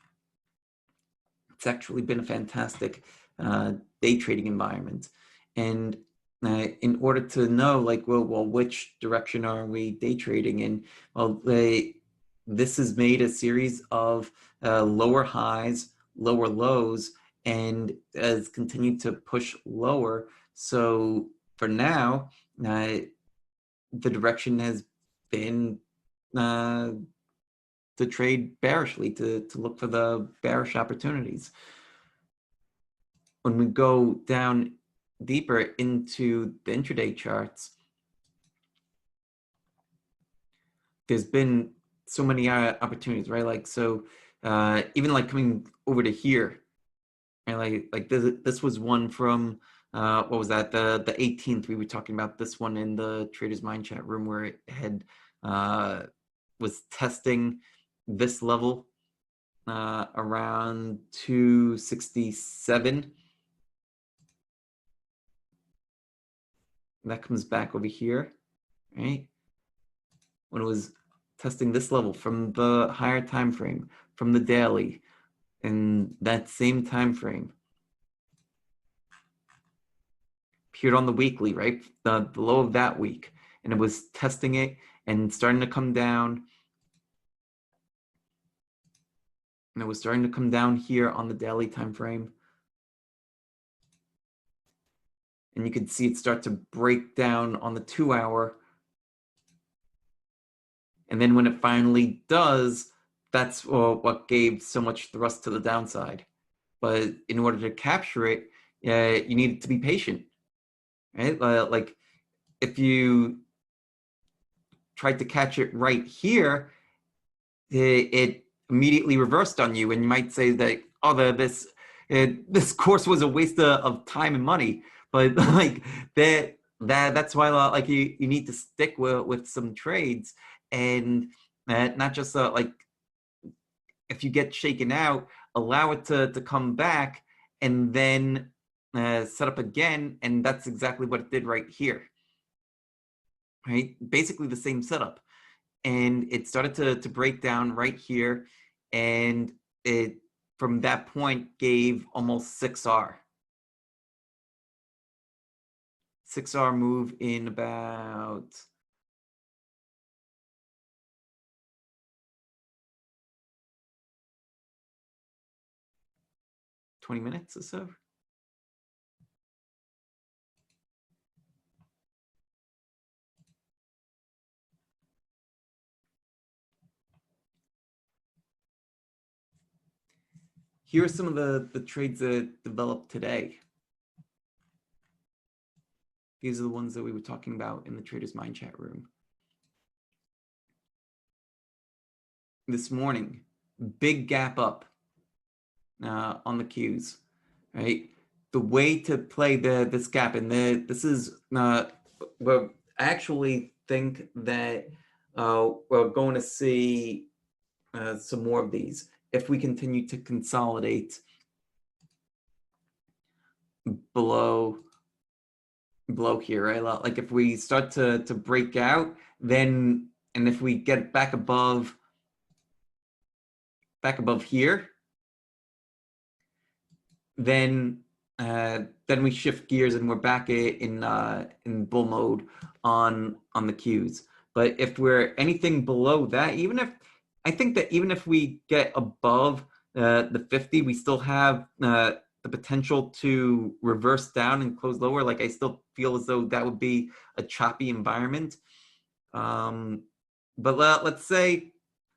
it's actually been a fantastic day trading environment. And in order to know, like, well, which direction are we day trading in? Well, this has made a series of lower highs, lower lows, and has continued to push lower. So for now, the direction has been to trade bearishly, to look for the bearish opportunities. When we go down deeper into the intraday charts, there's been so many opportunities, right? Like, so even like coming over to here, right? Like this was one from what was that, the 18th? We were talking about this one in the Traders Mind chat room, where it had was testing this level around 267. That comes back over here, right? When it was testing this level from the higher time frame, from the daily, in that same time frame, appeared on the weekly, right? The low of that week, and it was testing it and starting to come down. And it was starting to come down here on the daily time frame. And you could see it start to break down on the 2-hour. And then when it finally does, that's what gave so much thrust to the downside. But in order to capture it, you need to be patient, right? Like if you tried to catch it right here, it immediately reversed on you, and you might say that, oh, this course was a waste of time and money. But like that's why like you need to stick with some trades, and not just like if you get shaken out, allow it to come back, and then set up again. And that's exactly what it did right here, right? Basically the same setup. And it started to break down right here, and it from that point gave almost 6R move in about 20 minutes or so. Here are some of the trades that developed today. These are the ones that we were talking about in the Trader's Mind chat room. This morning, big gap up on the Qs, right? The way to play this gap, and this is well, I actually think that we're going to see some more of these if we continue to consolidate below here, right? Like if we start to break out, then, and if we get back above here, then we shift gears and we're back in bull mode on the Qs. But if we're anything below that, I think that even if we get above the 50, we still have the potential to reverse down and close lower. Like I still feel as though that would be a choppy environment. But let's say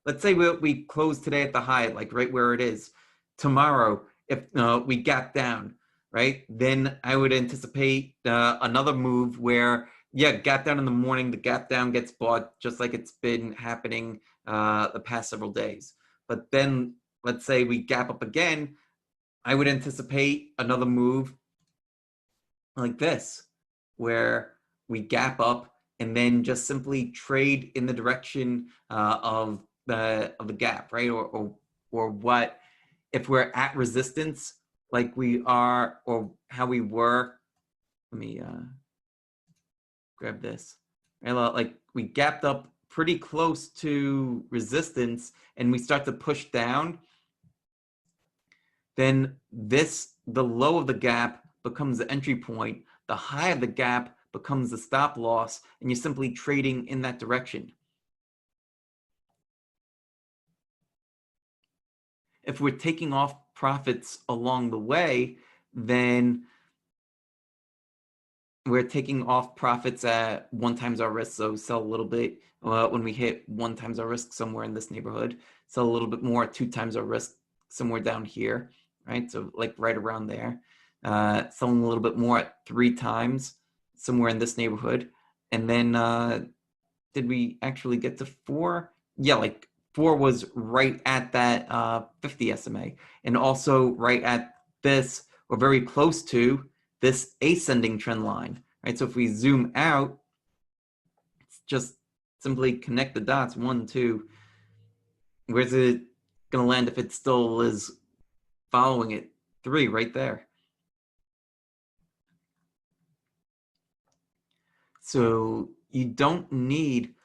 we close today at the high, like right where it is. Tomorrow, if we gap down, right, then I would anticipate another move where, yeah, gap down in the morning, the gap down gets bought just like it's been happening the past several days. But then let's say we gap up again, I would anticipate another move like this, where we gap up and then just simply trade in the direction of the gap, right? Or what, if we're at resistance like we are, or how we were. Let me grab this. Right? Like we gapped up pretty close to resistance and we start to push down, then the low of the gap becomes the entry point, the high of the gap becomes the stop loss, and you're simply trading in that direction. If we're taking off profits along the way, then we're taking off profits at 1 times our risk. So sell a little bit when we hit 1 times our risk somewhere in this neighborhood, sell a little bit more at 2 times our risk somewhere down here, right? So like right around there, selling a little bit more at 3 times somewhere in this neighborhood. And then did we actually get to 4? Yeah, like 4 was right at that 50 SMA, and also right at this, or very close to this ascending trend line, right? So if we zoom out, it's just simply connect the dots, 1, 2. Where's it going to land if it still is following it? 3, right there. So you don't need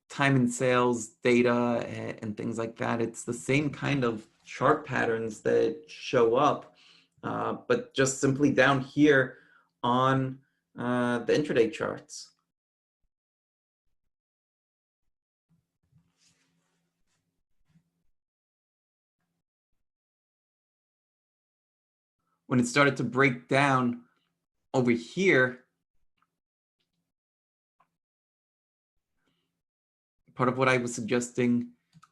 time and sales data and things like that. It's the same kind of chart patterns that show up, but just simply down here on the intraday charts. When it started to break down over here, part of what I was suggesting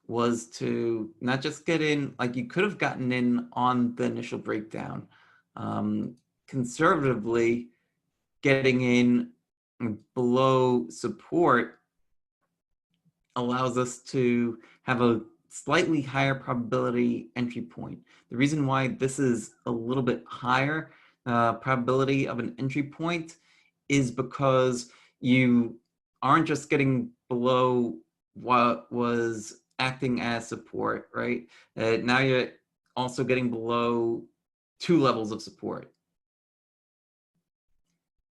was to not just get in, like you could have gotten in on the initial breakdown. Conservatively, getting in below support allows us to have a slightly higher probability entry point. The reason why this is a little bit higher probability of an entry point is because you aren't just getting below what was acting as support, right? Now you're also getting below 2 levels of support.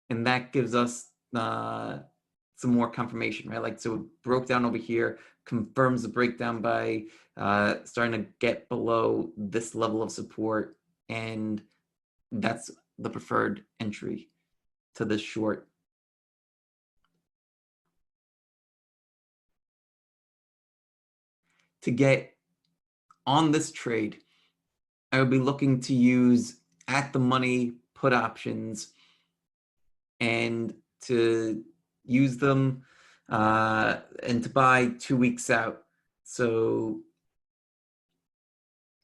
And that gives us some more confirmation, right? Like, so it broke down over here, confirms the breakdown by starting to get below this level of support, and that's the preferred entry to this short. To get on this trade, I would be looking to use at the money put options and to use them and to buy 2 weeks out. So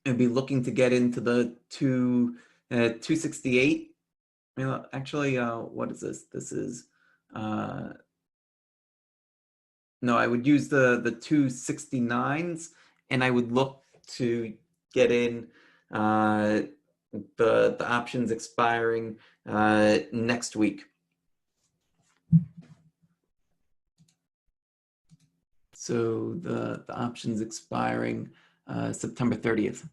I'd be looking to get into the 268. Actually, what is this? This is no, I would use the 269s, and I would look to get in the options expiring next week. So the options expiring September 30th.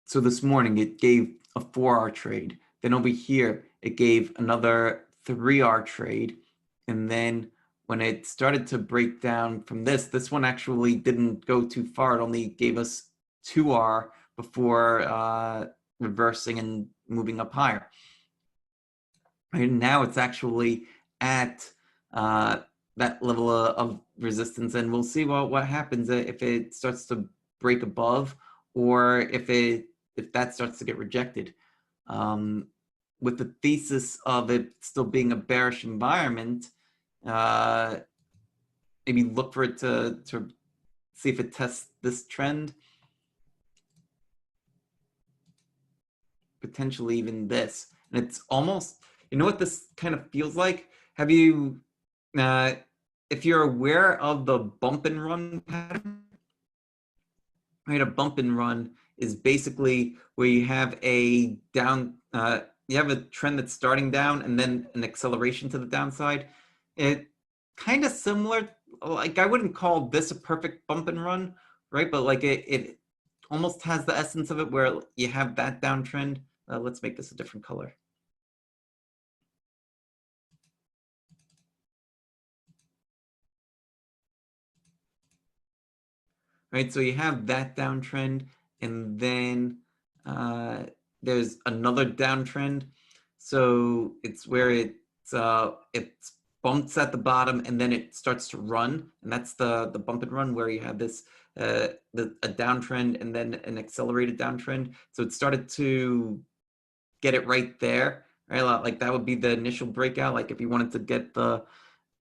So this morning it gave a 4-hour trade. Then over here it gave another 3-hour trade. And then when it started to break down from this one actually didn't go too far. It only gave us 2-hour before reversing and moving up higher. Right now it's actually at that level of resistance, and we'll see what happens if it starts to break above, or if that starts to get rejected. With the thesis of it still being a bearish environment, maybe look for it to see if it tests this trend, potentially even this. And it's almost, you know what this kind of feels like? Have you, if you're aware of the bump and run pattern, right? A bump and run is basically where you have a down, you have a trend that's starting down and then an acceleration to the downside. It kind of similar, like I wouldn't call this a perfect bump and run, right? But like it almost has the essence of it where you have that downtrend. Let's make this a different color. Right, so you have that downtrend, and then there's another downtrend. So it's where it's bumps at the bottom and then it starts to run, and that's the bump and run where you have this a downtrend and then an accelerated downtrend. So it started to get it right there, right? Like that would be the initial breakout. Like if you wanted to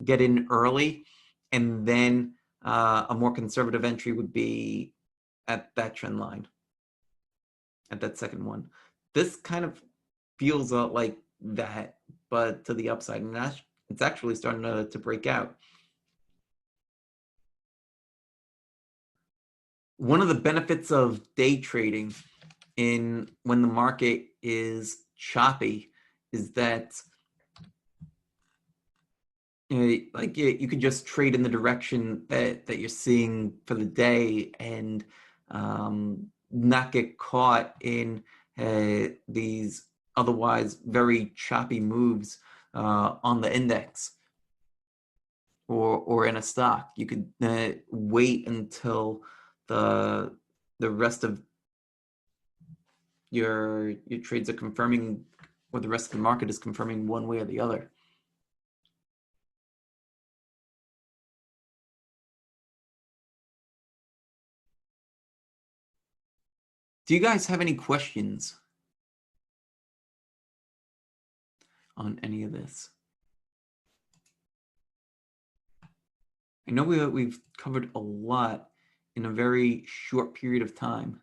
get in early, and then a more conservative entry would be at that trend line, at that second one. This kind of feels like that, but to the upside, and it's actually starting to break out. One of the benefits of day trading in when the market is choppy is that like you could just trade in the direction that you're seeing for the day, and not get caught in these otherwise very choppy moves on the index or in a stock. You could wait until the rest of your trades are confirming, or the rest of the market is confirming one way or the other. Do you guys have any questions on any of this? I know we've covered a lot in a very short period of time.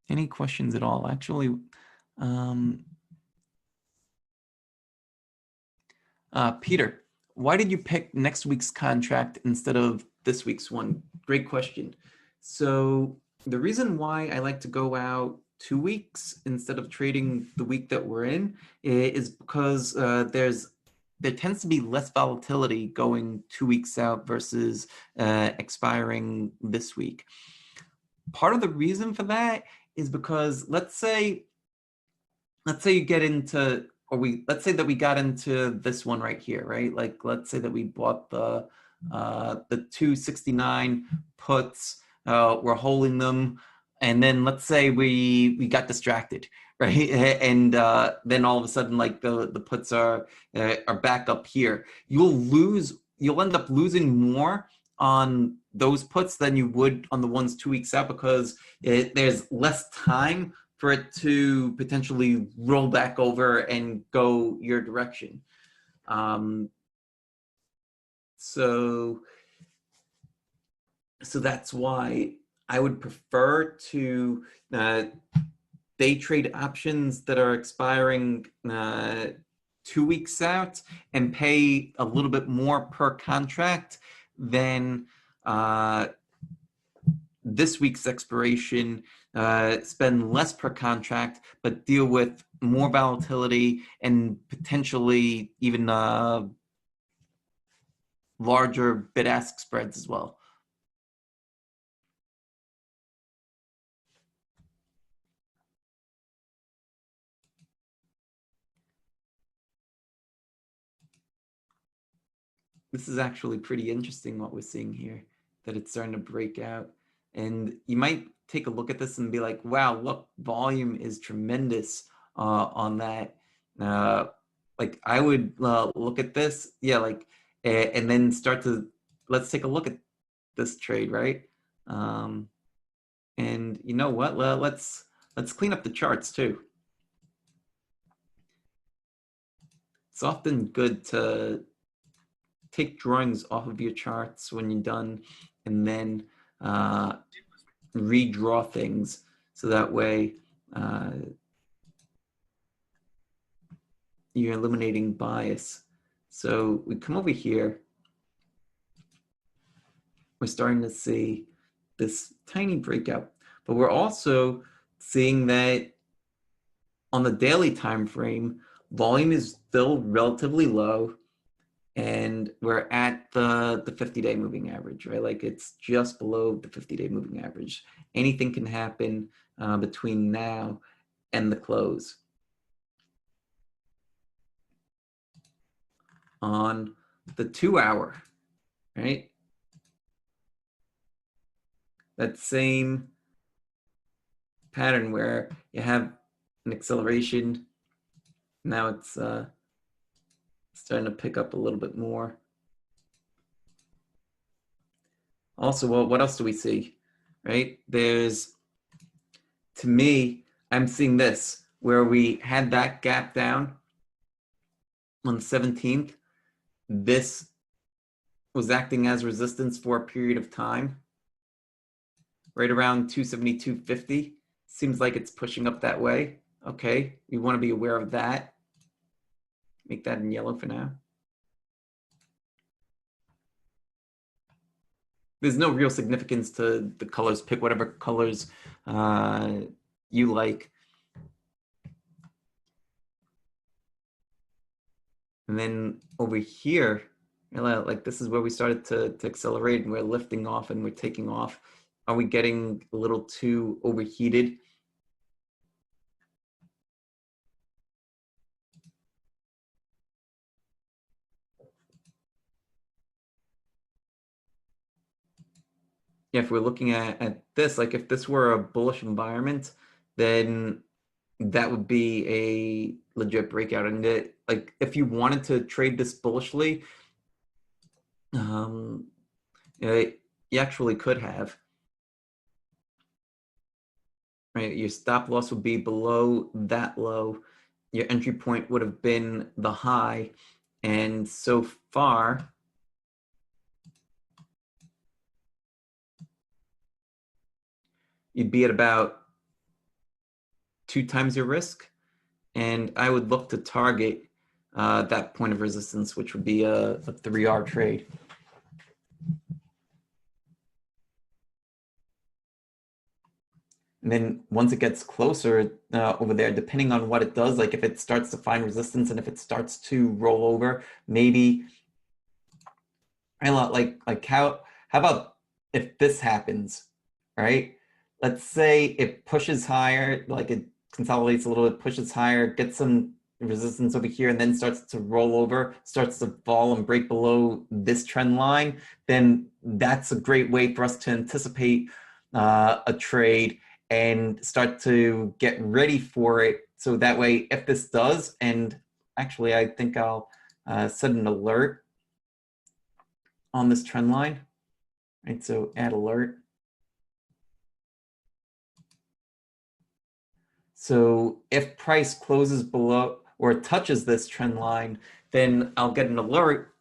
Any questions at all? Actually, Peter, why did you pick next week's contract instead of this week's one? Great question. So the reason why I like to go out 2 weeks instead of trading the week that we're in is because there tends to be less volatility going 2 weeks out versus expiring this week. Part of the reason for that is because let's say you get into or let's say that we got into this one right here, right? Like, let's say that we bought the 269 puts, we're holding them, and then let's say we got distracted, right? And then all of a sudden, like the puts are back up here. You'll end up losing more on those puts than you would on the ones 2 weeks out, because there's less time for it to potentially roll back over and go your direction. So that's why I would prefer to day trade options that are expiring 2 weeks out and pay a little bit more per contract than this week's expiration, spend less per contract, but deal with more volatility and potentially even larger bid-ask spreads as well. This is actually pretty interesting what we're seeing here, that it's starting to break out. And you might take a look at this and be like, wow, look, volume is tremendous on that. Like I would look at this, yeah, like, and then let's take a look at this trade, right? And you know what? Let's clean up the charts too. It's often good to take drawings off of your charts when you're done, and then redraw things, so that way you're eliminating bias. So we come over here, we're starting to see this tiny breakout, but we're also seeing that on the daily time frame, volume is still relatively low, and we're at the 50-day moving average, right? Like it's just below the 50-day moving average. Anything can happen between now and the close. On the 2-hour, right? That same pattern where you have an acceleration. Now it's starting to pick up a little bit more. Also, well, what else do we see, right? To me, I'm seeing this, where we had that gap down on the 17th. This was acting as resistance for a period of time, right around 272.50. Seems like it's pushing up that way. Okay, we want to be aware of that. Make that in yellow for now. There's no real significance to the colors. Pick whatever colors you like. And then over here, like this is where we started to accelerate, and we're lifting off and we're taking off. Are we getting a little too overheated? If we're looking at this, like if this were a bullish environment, then that would be a legit breakout. And like if you wanted to trade this bullishly, you actually could have. Right, your stop loss would be below that low. Your entry point would have been the high, and so far, you'd be at about 2 times your risk. And I would look to target that point of resistance, which would be a 3R trade. And then once it gets closer over there, depending on what it does, like if it starts to find resistance and if it starts to roll over, maybe, like how about if this happens, right? Let's say it pushes higher, like it consolidates a little bit, pushes higher, gets some resistance over here and then starts to roll over, starts to fall and break below this trend line, then that's a great way for us to anticipate a trade and start to get ready for it. So that way, if this does, and actually I think I'll set an alert on this trend line, right? So add alert. So if price closes below or touches this trend line, then I'll get an alert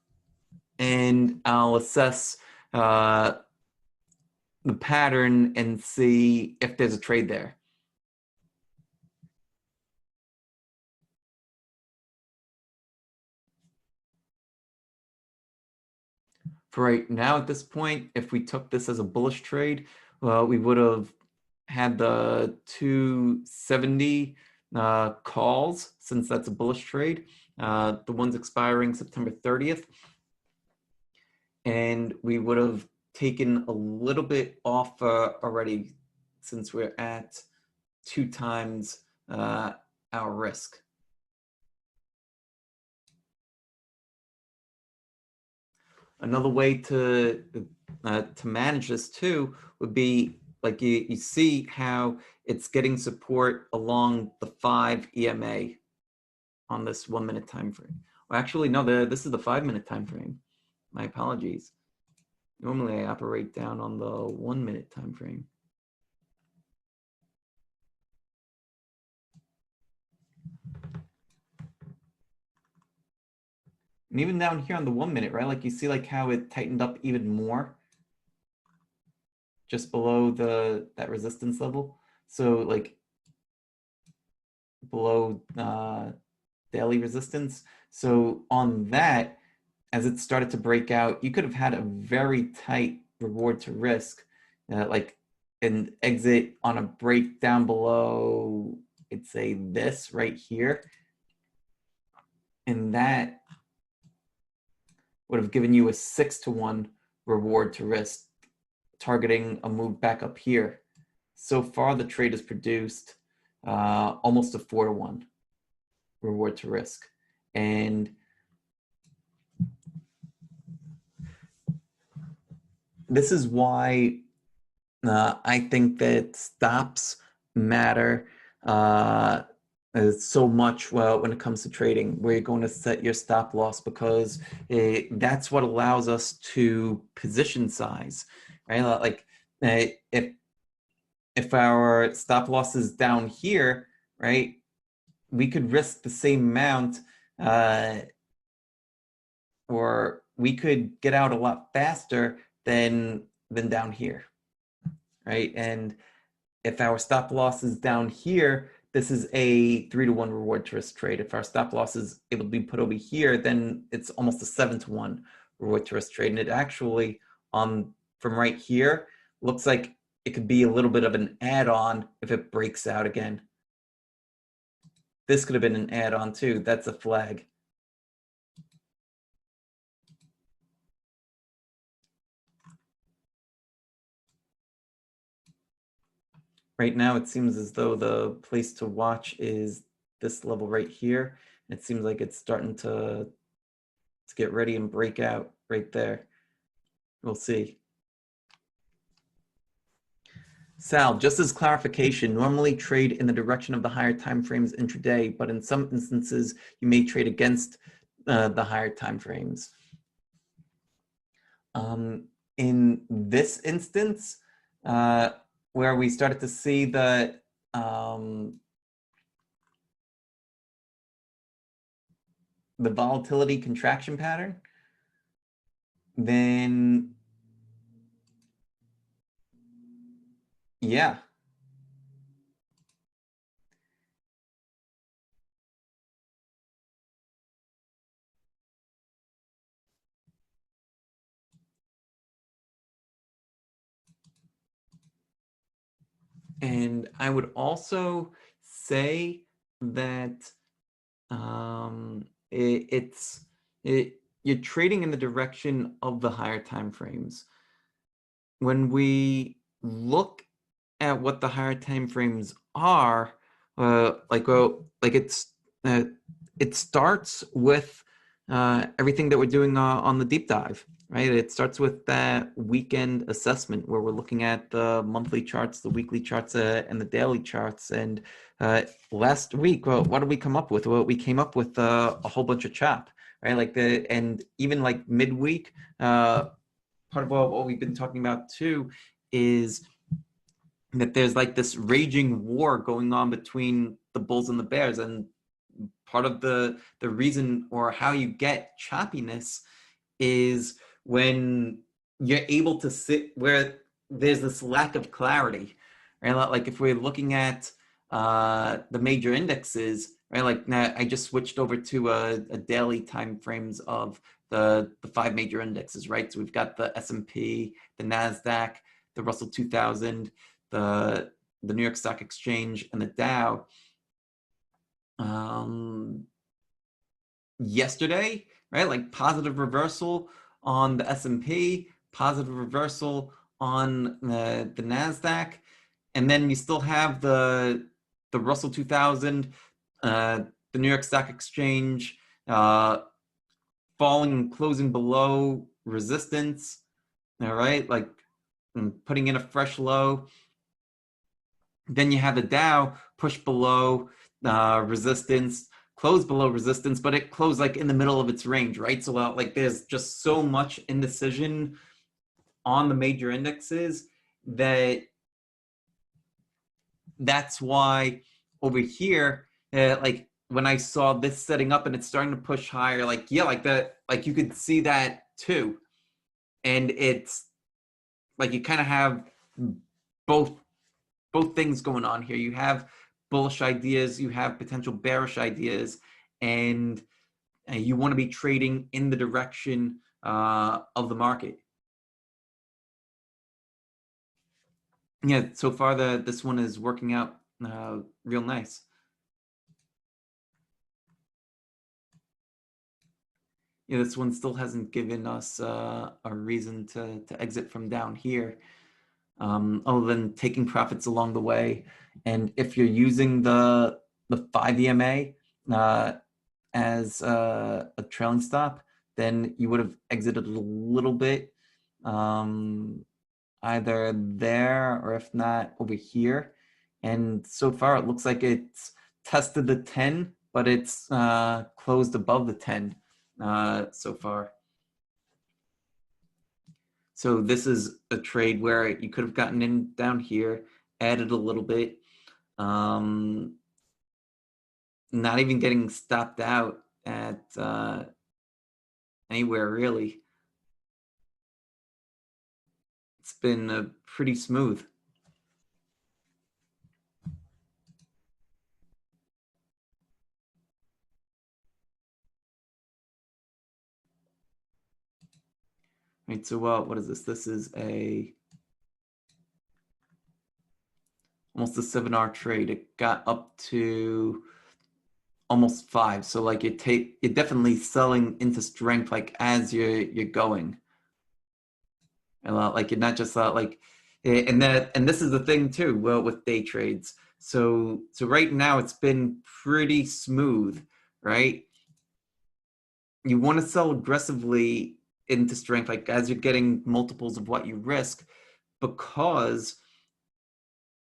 and I'll assess the pattern and see if there's a trade there. For right now, at this point, if we took this as a bullish trade, well, we would have had the 270 calls, since that's a bullish trade. The one's expiring September 30th. And we would have taken a little bit off already, since we're at 2 times our risk. Another way to manage this too would be, like you see how it's getting support along the 5 EMA on this 1 minute time frame. Well, actually, no, this is the 5 minute time frame. My apologies. Normally I operate down on the 1 minute time frame. And even down here on the 1 minute, right? Like you see like how it tightened up even more just below that resistance level. So like below daily resistance. So on that, as it started to break out, you could have had a very tight reward to risk, like an exit on a break down below, I'd say this right here. And that would have given you a 6-to-1 reward to risk, targeting a move back up here. So far, the trade has produced almost a 4-to-1 reward to risk. And this is why I think that stops matter so much when it comes to trading, where you're going to set your stop loss, because that's what allows us to position size, right? Like if our stop loss is down here, right, we could risk the same amount, or we could get out a lot faster than down here, right? And if our stop loss is down here, this is a 3-to-1 reward to risk trade. If our stop loss is able to be put over here, then it's almost a 7-to-1 reward to risk trade. And it actually, from right here, looks like it could be a little bit of an add-on if it breaks out again. This could have been an add-on too. That's a flag. Right now, it seems as though the place to watch is this level right here. It seems like it's starting to get ready and break out right there. We'll see. Sal, just as clarification, normally trade in the direction of the higher time frames intraday, but in some instances, you may trade against the higher time frames. In this instance, where we started to see the volatility contraction pattern, then yeah. And I would also say that you're trading in the direction of the higher time frames. When we look at what the higher time frames are, like it's it starts with everything that we're doing on the deep dive, right? It starts with that weekend assessment where we're looking at the monthly charts, the weekly charts, and the daily charts. And last week, well, what did we come up with? Well, we came up with a whole bunch of chop, right? And even like midweek, part of what we've been talking about too is that there's like this raging war going on between the bulls and the bears, and part of the reason or how you get choppiness is when you're able to sit where there's this lack of clarity, right? Like if we're looking at the major indexes, right? Like now I just switched over to a daily time frames of the five major indexes, right? So we've got the S&P, the NASDAQ, the Russell 2000, the New York Stock Exchange, and the Dow. Yesterday, right? Like positive reversal on the S&P, positive reversal on the NASDAQ, and then you still have the Russell 2000, the New York Stock Exchange, falling and closing below resistance, all right? Like putting in a fresh low. Then you have the Dow push below resistance, close below resistance, but it closed like in the middle of its range, right? So like there's just so much indecision on the major indexes that's why over here, like when I saw this setting up and it's starting to push higher, like yeah, like that, like you could see that too, and it's like you kind of have both things going on here. You have bullish ideas, you have potential bearish ideas, and you want to be trading in the direction of the market. Yeah, so far this one is working out real nice. Yeah, this one still hasn't given us a reason to exit from down here, other than taking profits along the way. And if you're using the 5 EMA as a trailing stop, then you would have exited a little bit, either there or if not over here. And so far it looks like it's tested the 10, but it's closed above the 10 so far. So this is a trade where you could have gotten in down here, added a little bit, not even getting stopped out at anywhere really. It's been pretty smooth. Right, so what is this? This is almost a 7-hour trade. It got up to almost 5. So like you're definitely selling into strength like as you're going. And like you're not just like and this is the thing too, well, with day trades. So right now it's been pretty smooth, right? You want to sell aggressively into strength, like as you're getting multiples of what you risk, because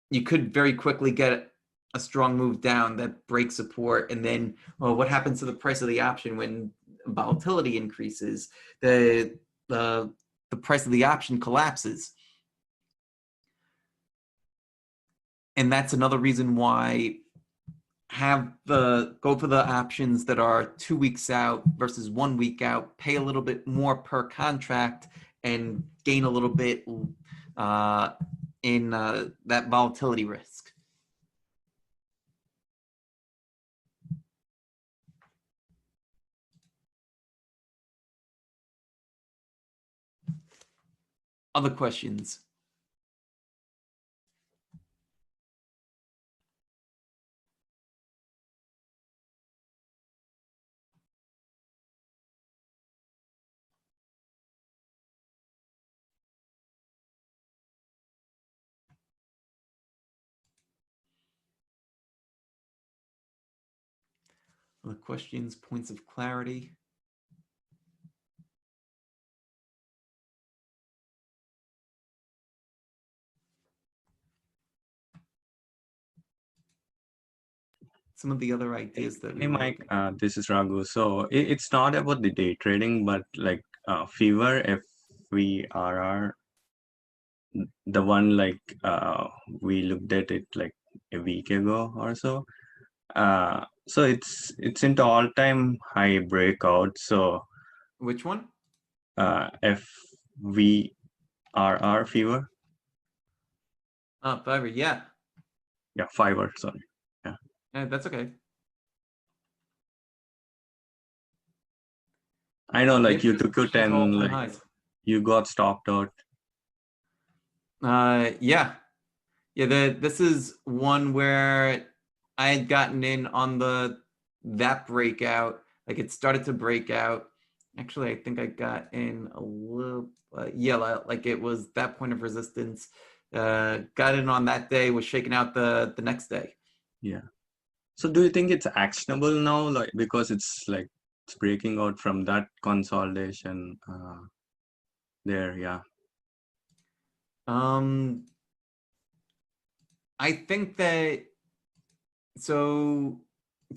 you could very quickly get a strong move down that breaks support, and then well, what happens to the price of the option when volatility increases? The price of the option collapses, and that's another reason why go for the options that are 2 weeks out versus 1 week out, pay a little bit more per contract and gain a little bit in that volatility risk. Other questions? Other questions, points of clarity? Some of the other ideas that we Hey were Mike, looking this is Raghu. So it's not about the day trading, but like Fever, FVRR, the one like we looked at it like a week ago or so. So it's into all-time high breakout. So Which one? FVRR Fever. Fiverr, yeah. Yeah, Fiverr, sorry. Yeah. Yeah, that's okay. I know, like Yep, you just took your pushing to 10, all-time like highs. you got stopped out. Yeah. Yeah, this is one where I had gotten in on that breakout. Like it started to break out. Actually, I think I got in a little, yeah, like it was that point of resistance. Got in on that day, was shaking out the next day. Yeah. So do you think it's actionable now, like because it's like it's breaking out from that consolidation there? Yeah. I think that so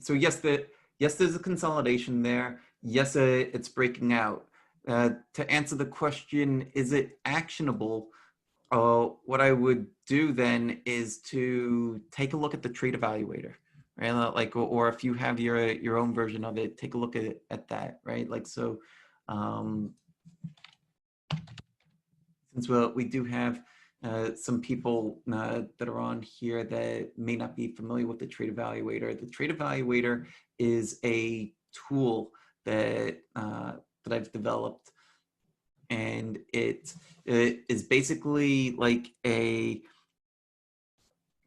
yes, there's a consolidation there. Yes, it's breaking out. To answer the question, is it actionable? What I would do then is to take a look at the trade evaluator, right? Like, or if you have your own version of it, take a look at that, right? Like, so, since we do have some people that are on here that may not be familiar with the trade evaluator. The trade evaluator is a tool that I've developed, and it is basically like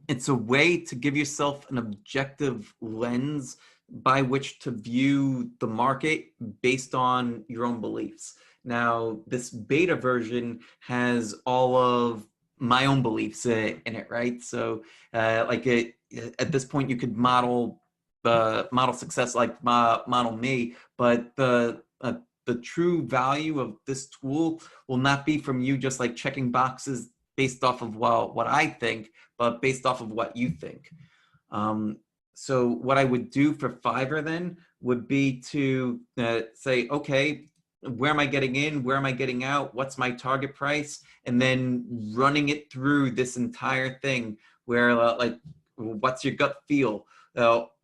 it's a way to give yourself an objective lens by which to view the market based on your own beliefs. Now, this beta version has all of my own beliefs in it, right? So, like at this point, you could model success like model me, but the true value of this tool will not be from you just like checking boxes based off of what I think, but based off of what you think. Um, so what I would do for Fiverr then would be to say, okay, where am I getting in? Where am I getting out? What's my target price? And then running it through this entire thing where like, what's your gut feel?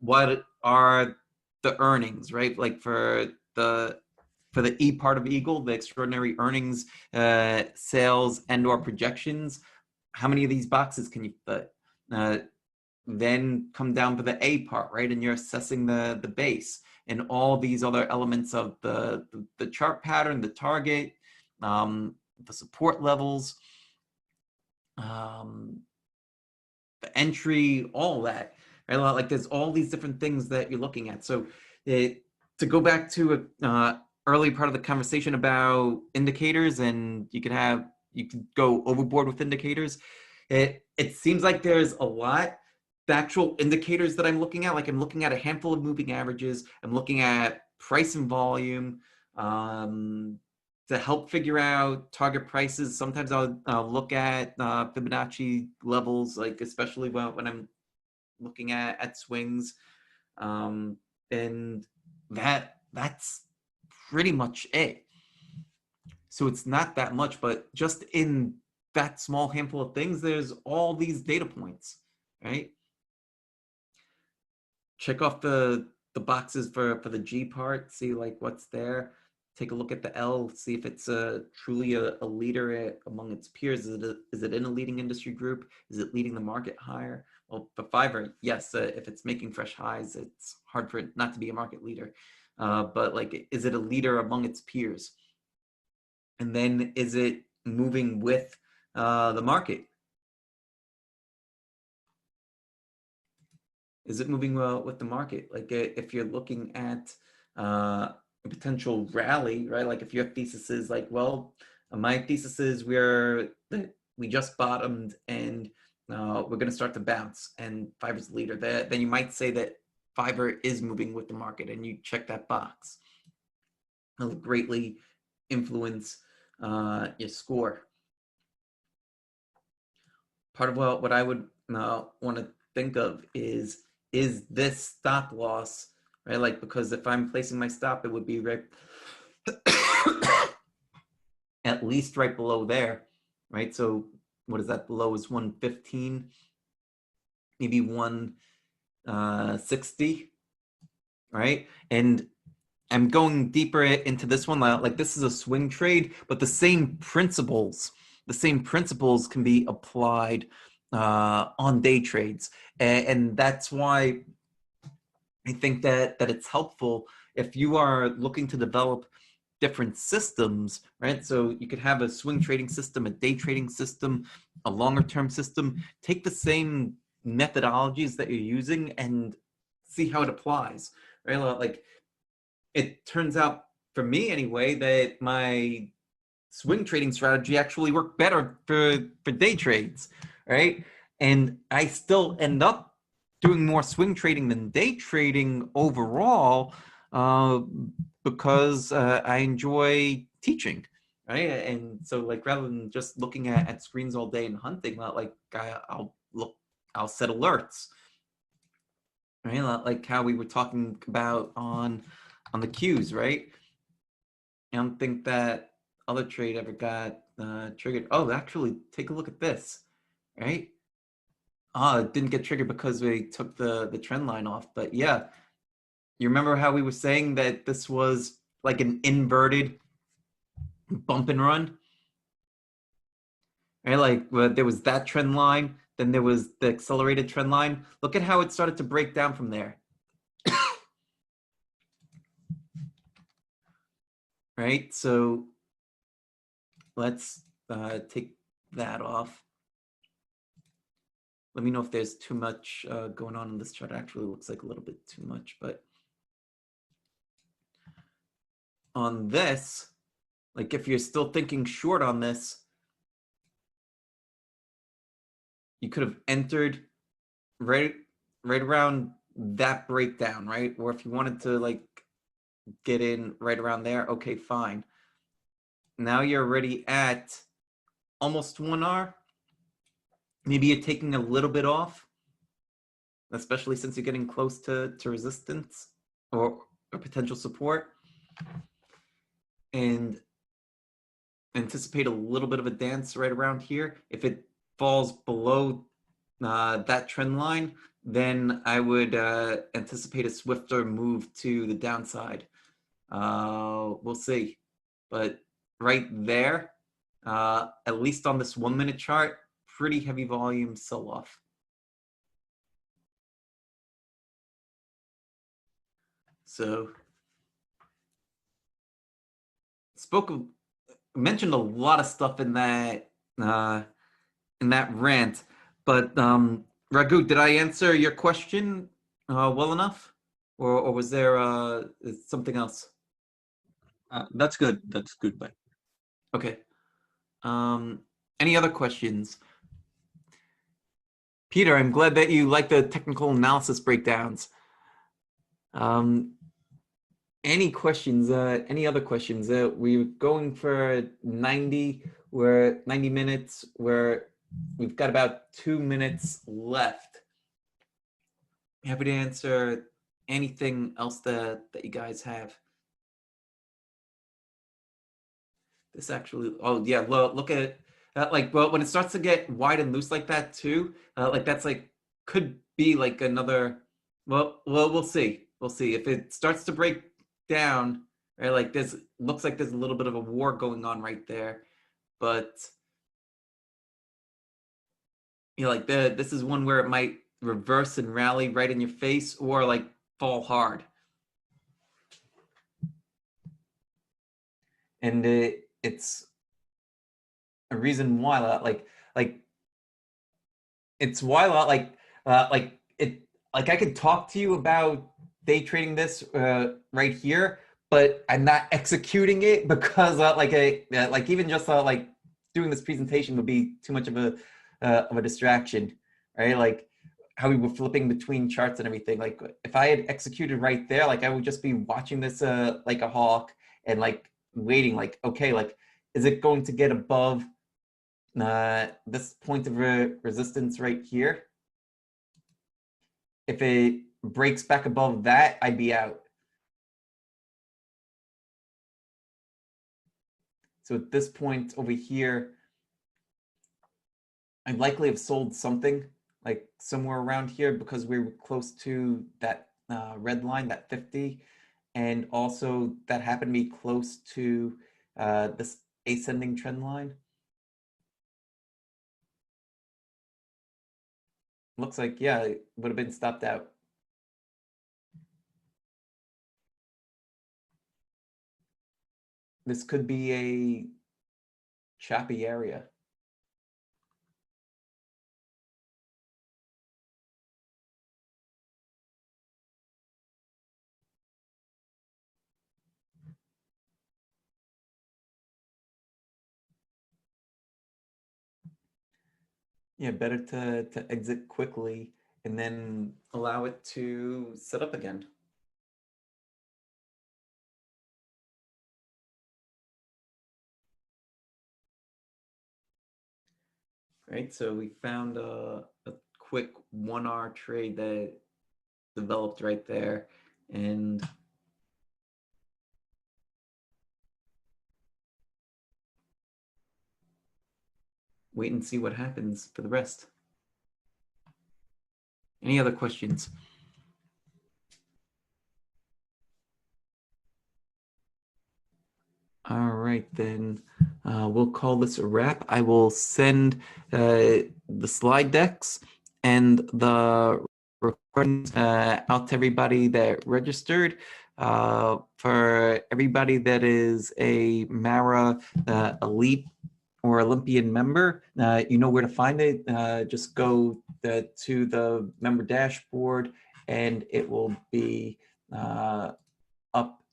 What are the earnings, right? Like for the E part of Eagle, the extraordinary earnings, sales, and or projections, how many of these boxes can you fit? Then come down to the A part, right? And you're assessing the base and all these other elements of the chart pattern, the target, the support levels, the entry, all that, right? Like there's all these different things that you're looking at. So to go back to a early part of the conversation about indicators, and you could go overboard with indicators. It seems like there's a lot. The actual indicators that I'm looking at, like I'm looking at a handful of moving averages. I'm looking at price and volume to help figure out target prices. Sometimes I'll look at Fibonacci levels, like especially when I'm looking at swings, and that's pretty much it. So it's not that much, but just in that small handful of things, there's all these data points, right? Check off the boxes for the G part, see like what's there. Take a look at the L, see if it's truly a leader among its peers. Is it in a leading industry group? Is it leading the market higher? Well, for Fiverr, yes, if it's making fresh highs, it's hard for it not to be a market leader. But like, is it a leader among its peers? And then is it moving with the market? Is it moving well with the market? Like if you're looking at a potential rally, right? Like if your thesis is like, well, my thesis is we just bottomed and we're going to start to bounce and Fiverr's the leader. Then you might say that Fiverr is moving with the market, and you check that box. It'll greatly influence your score. Part of what I would want to think of is this stop loss, right? Like, because if I'm placing my stop, it would be right at least right below there, right? So what is that? Below is 115, maybe 160, right? And I'm going deeper into this one. Like, this is a swing trade, but the same principles can be applied on day trades, and that's why I think that it's helpful if you are looking to develop different systems, right? So you could have a swing trading system, a day trading system, a longer term system. Take the same methodologies that you're using and see how it applies, right? Like, it turns out, for me anyway, that my swing trading strategy actually worked better for day trades, right? And I still end up doing more swing trading than day trading overall, because I enjoy teaching, right? And so, like, rather than just looking at screens all day and hunting, like, I'll set alerts, right? Like how we were talking about on the cues, right? I don't think that other trade ever got triggered. Oh, actually, take a look at this, right? It didn't get triggered because we took the trend line off. But yeah, you remember how we were saying that this was like an inverted bump and run, right? Like, there was that trend line, then there was the accelerated trend line. Look at how it started to break down from there. Right, so let's take that off. Let me know if there's too much going on in this chart. It actually looks like a little bit too much, but on this, like, if you're still thinking short on this, you could have entered right around that breakdown, right? Or if you wanted to, like, get in right around there, okay, fine. Now you're already at almost 1R. Maybe you're taking a little bit off, especially since you're getting close to resistance or potential support, and anticipate a little bit of a dance right around here. If it falls below that trend line, then I would anticipate a swifter move to the downside. We'll see. But right there, at least on this 1 minute chart, pretty heavy volume sell off. So mentioned a lot of stuff in that rant, but Raghu, did I answer your question well enough, or was there something else? That's good. That's good, bye. Okay. Any other questions? Peter, I'm glad that you like the technical analysis breakdowns. Any questions? Any other questions? We're going for 90. We're 90 minutes. We've got about 2 minutes left. Happy to answer anything else that you guys have. This actually, oh yeah, look at it. Like, well, when it starts to get wide and loose like that too, like, that's like, could be like another, well, we'll see. We'll see if it starts to break down, right? Like, this looks like there's a little bit of a war going on right there, but you know, like, this is one where it might reverse and rally right in your face, or like fall hard. And it's a reason why, like it's why a lot, like it, like, I could talk to you about day trading this right here, but I'm not executing it because like even just like doing this presentation would be too much of a distraction, right? Like, how we were flipping between charts and everything. Like if I had executed right there, like I would just be watching this like a hawk and like waiting, like, okay, like, is it going to get above this point of resistance right here? If it breaks back above that, I'd be out. So at this point over here, I'd likely have sold something like somewhere around here because we were close to that red line, that 50. And also that happened to be close to this ascending trend line. Looks like, yeah, it would have been stopped out. This could be a choppy area. Yeah, better to exit quickly and then allow it to set up again. Right, so we found a quick 1 hour trade that developed right there, and wait and see what happens for the rest. Any other questions? All right, then we'll call this a wrap. I will send the slide decks and the recordings out to everybody that registered. For everybody that is a Mara Elite or Olympian member, you know where to find it. Just go to the member dashboard and it will be up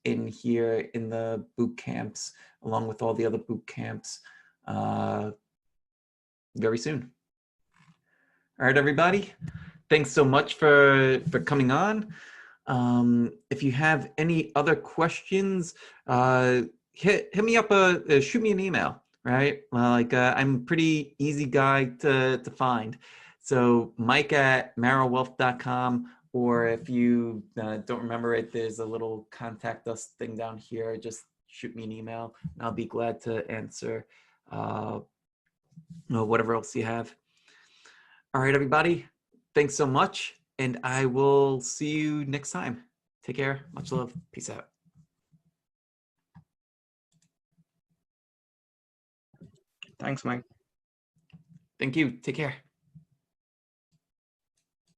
in here in the boot camps, along with all the other boot camps very soon. All right, everybody. Thanks so much for coming on. If you have any other questions, hit me up, shoot me an email, right? I'm a pretty easy guy to find. So mike@marawealth.com, or if you don't remember it, there's a little contact us thing down here. Just shoot me an email and I'll be glad to answer whatever else you have. All right, everybody. Thanks so much. And I will see you next time. Take care. Much love. Peace out. Thanks, Mike. Thank you. Take care.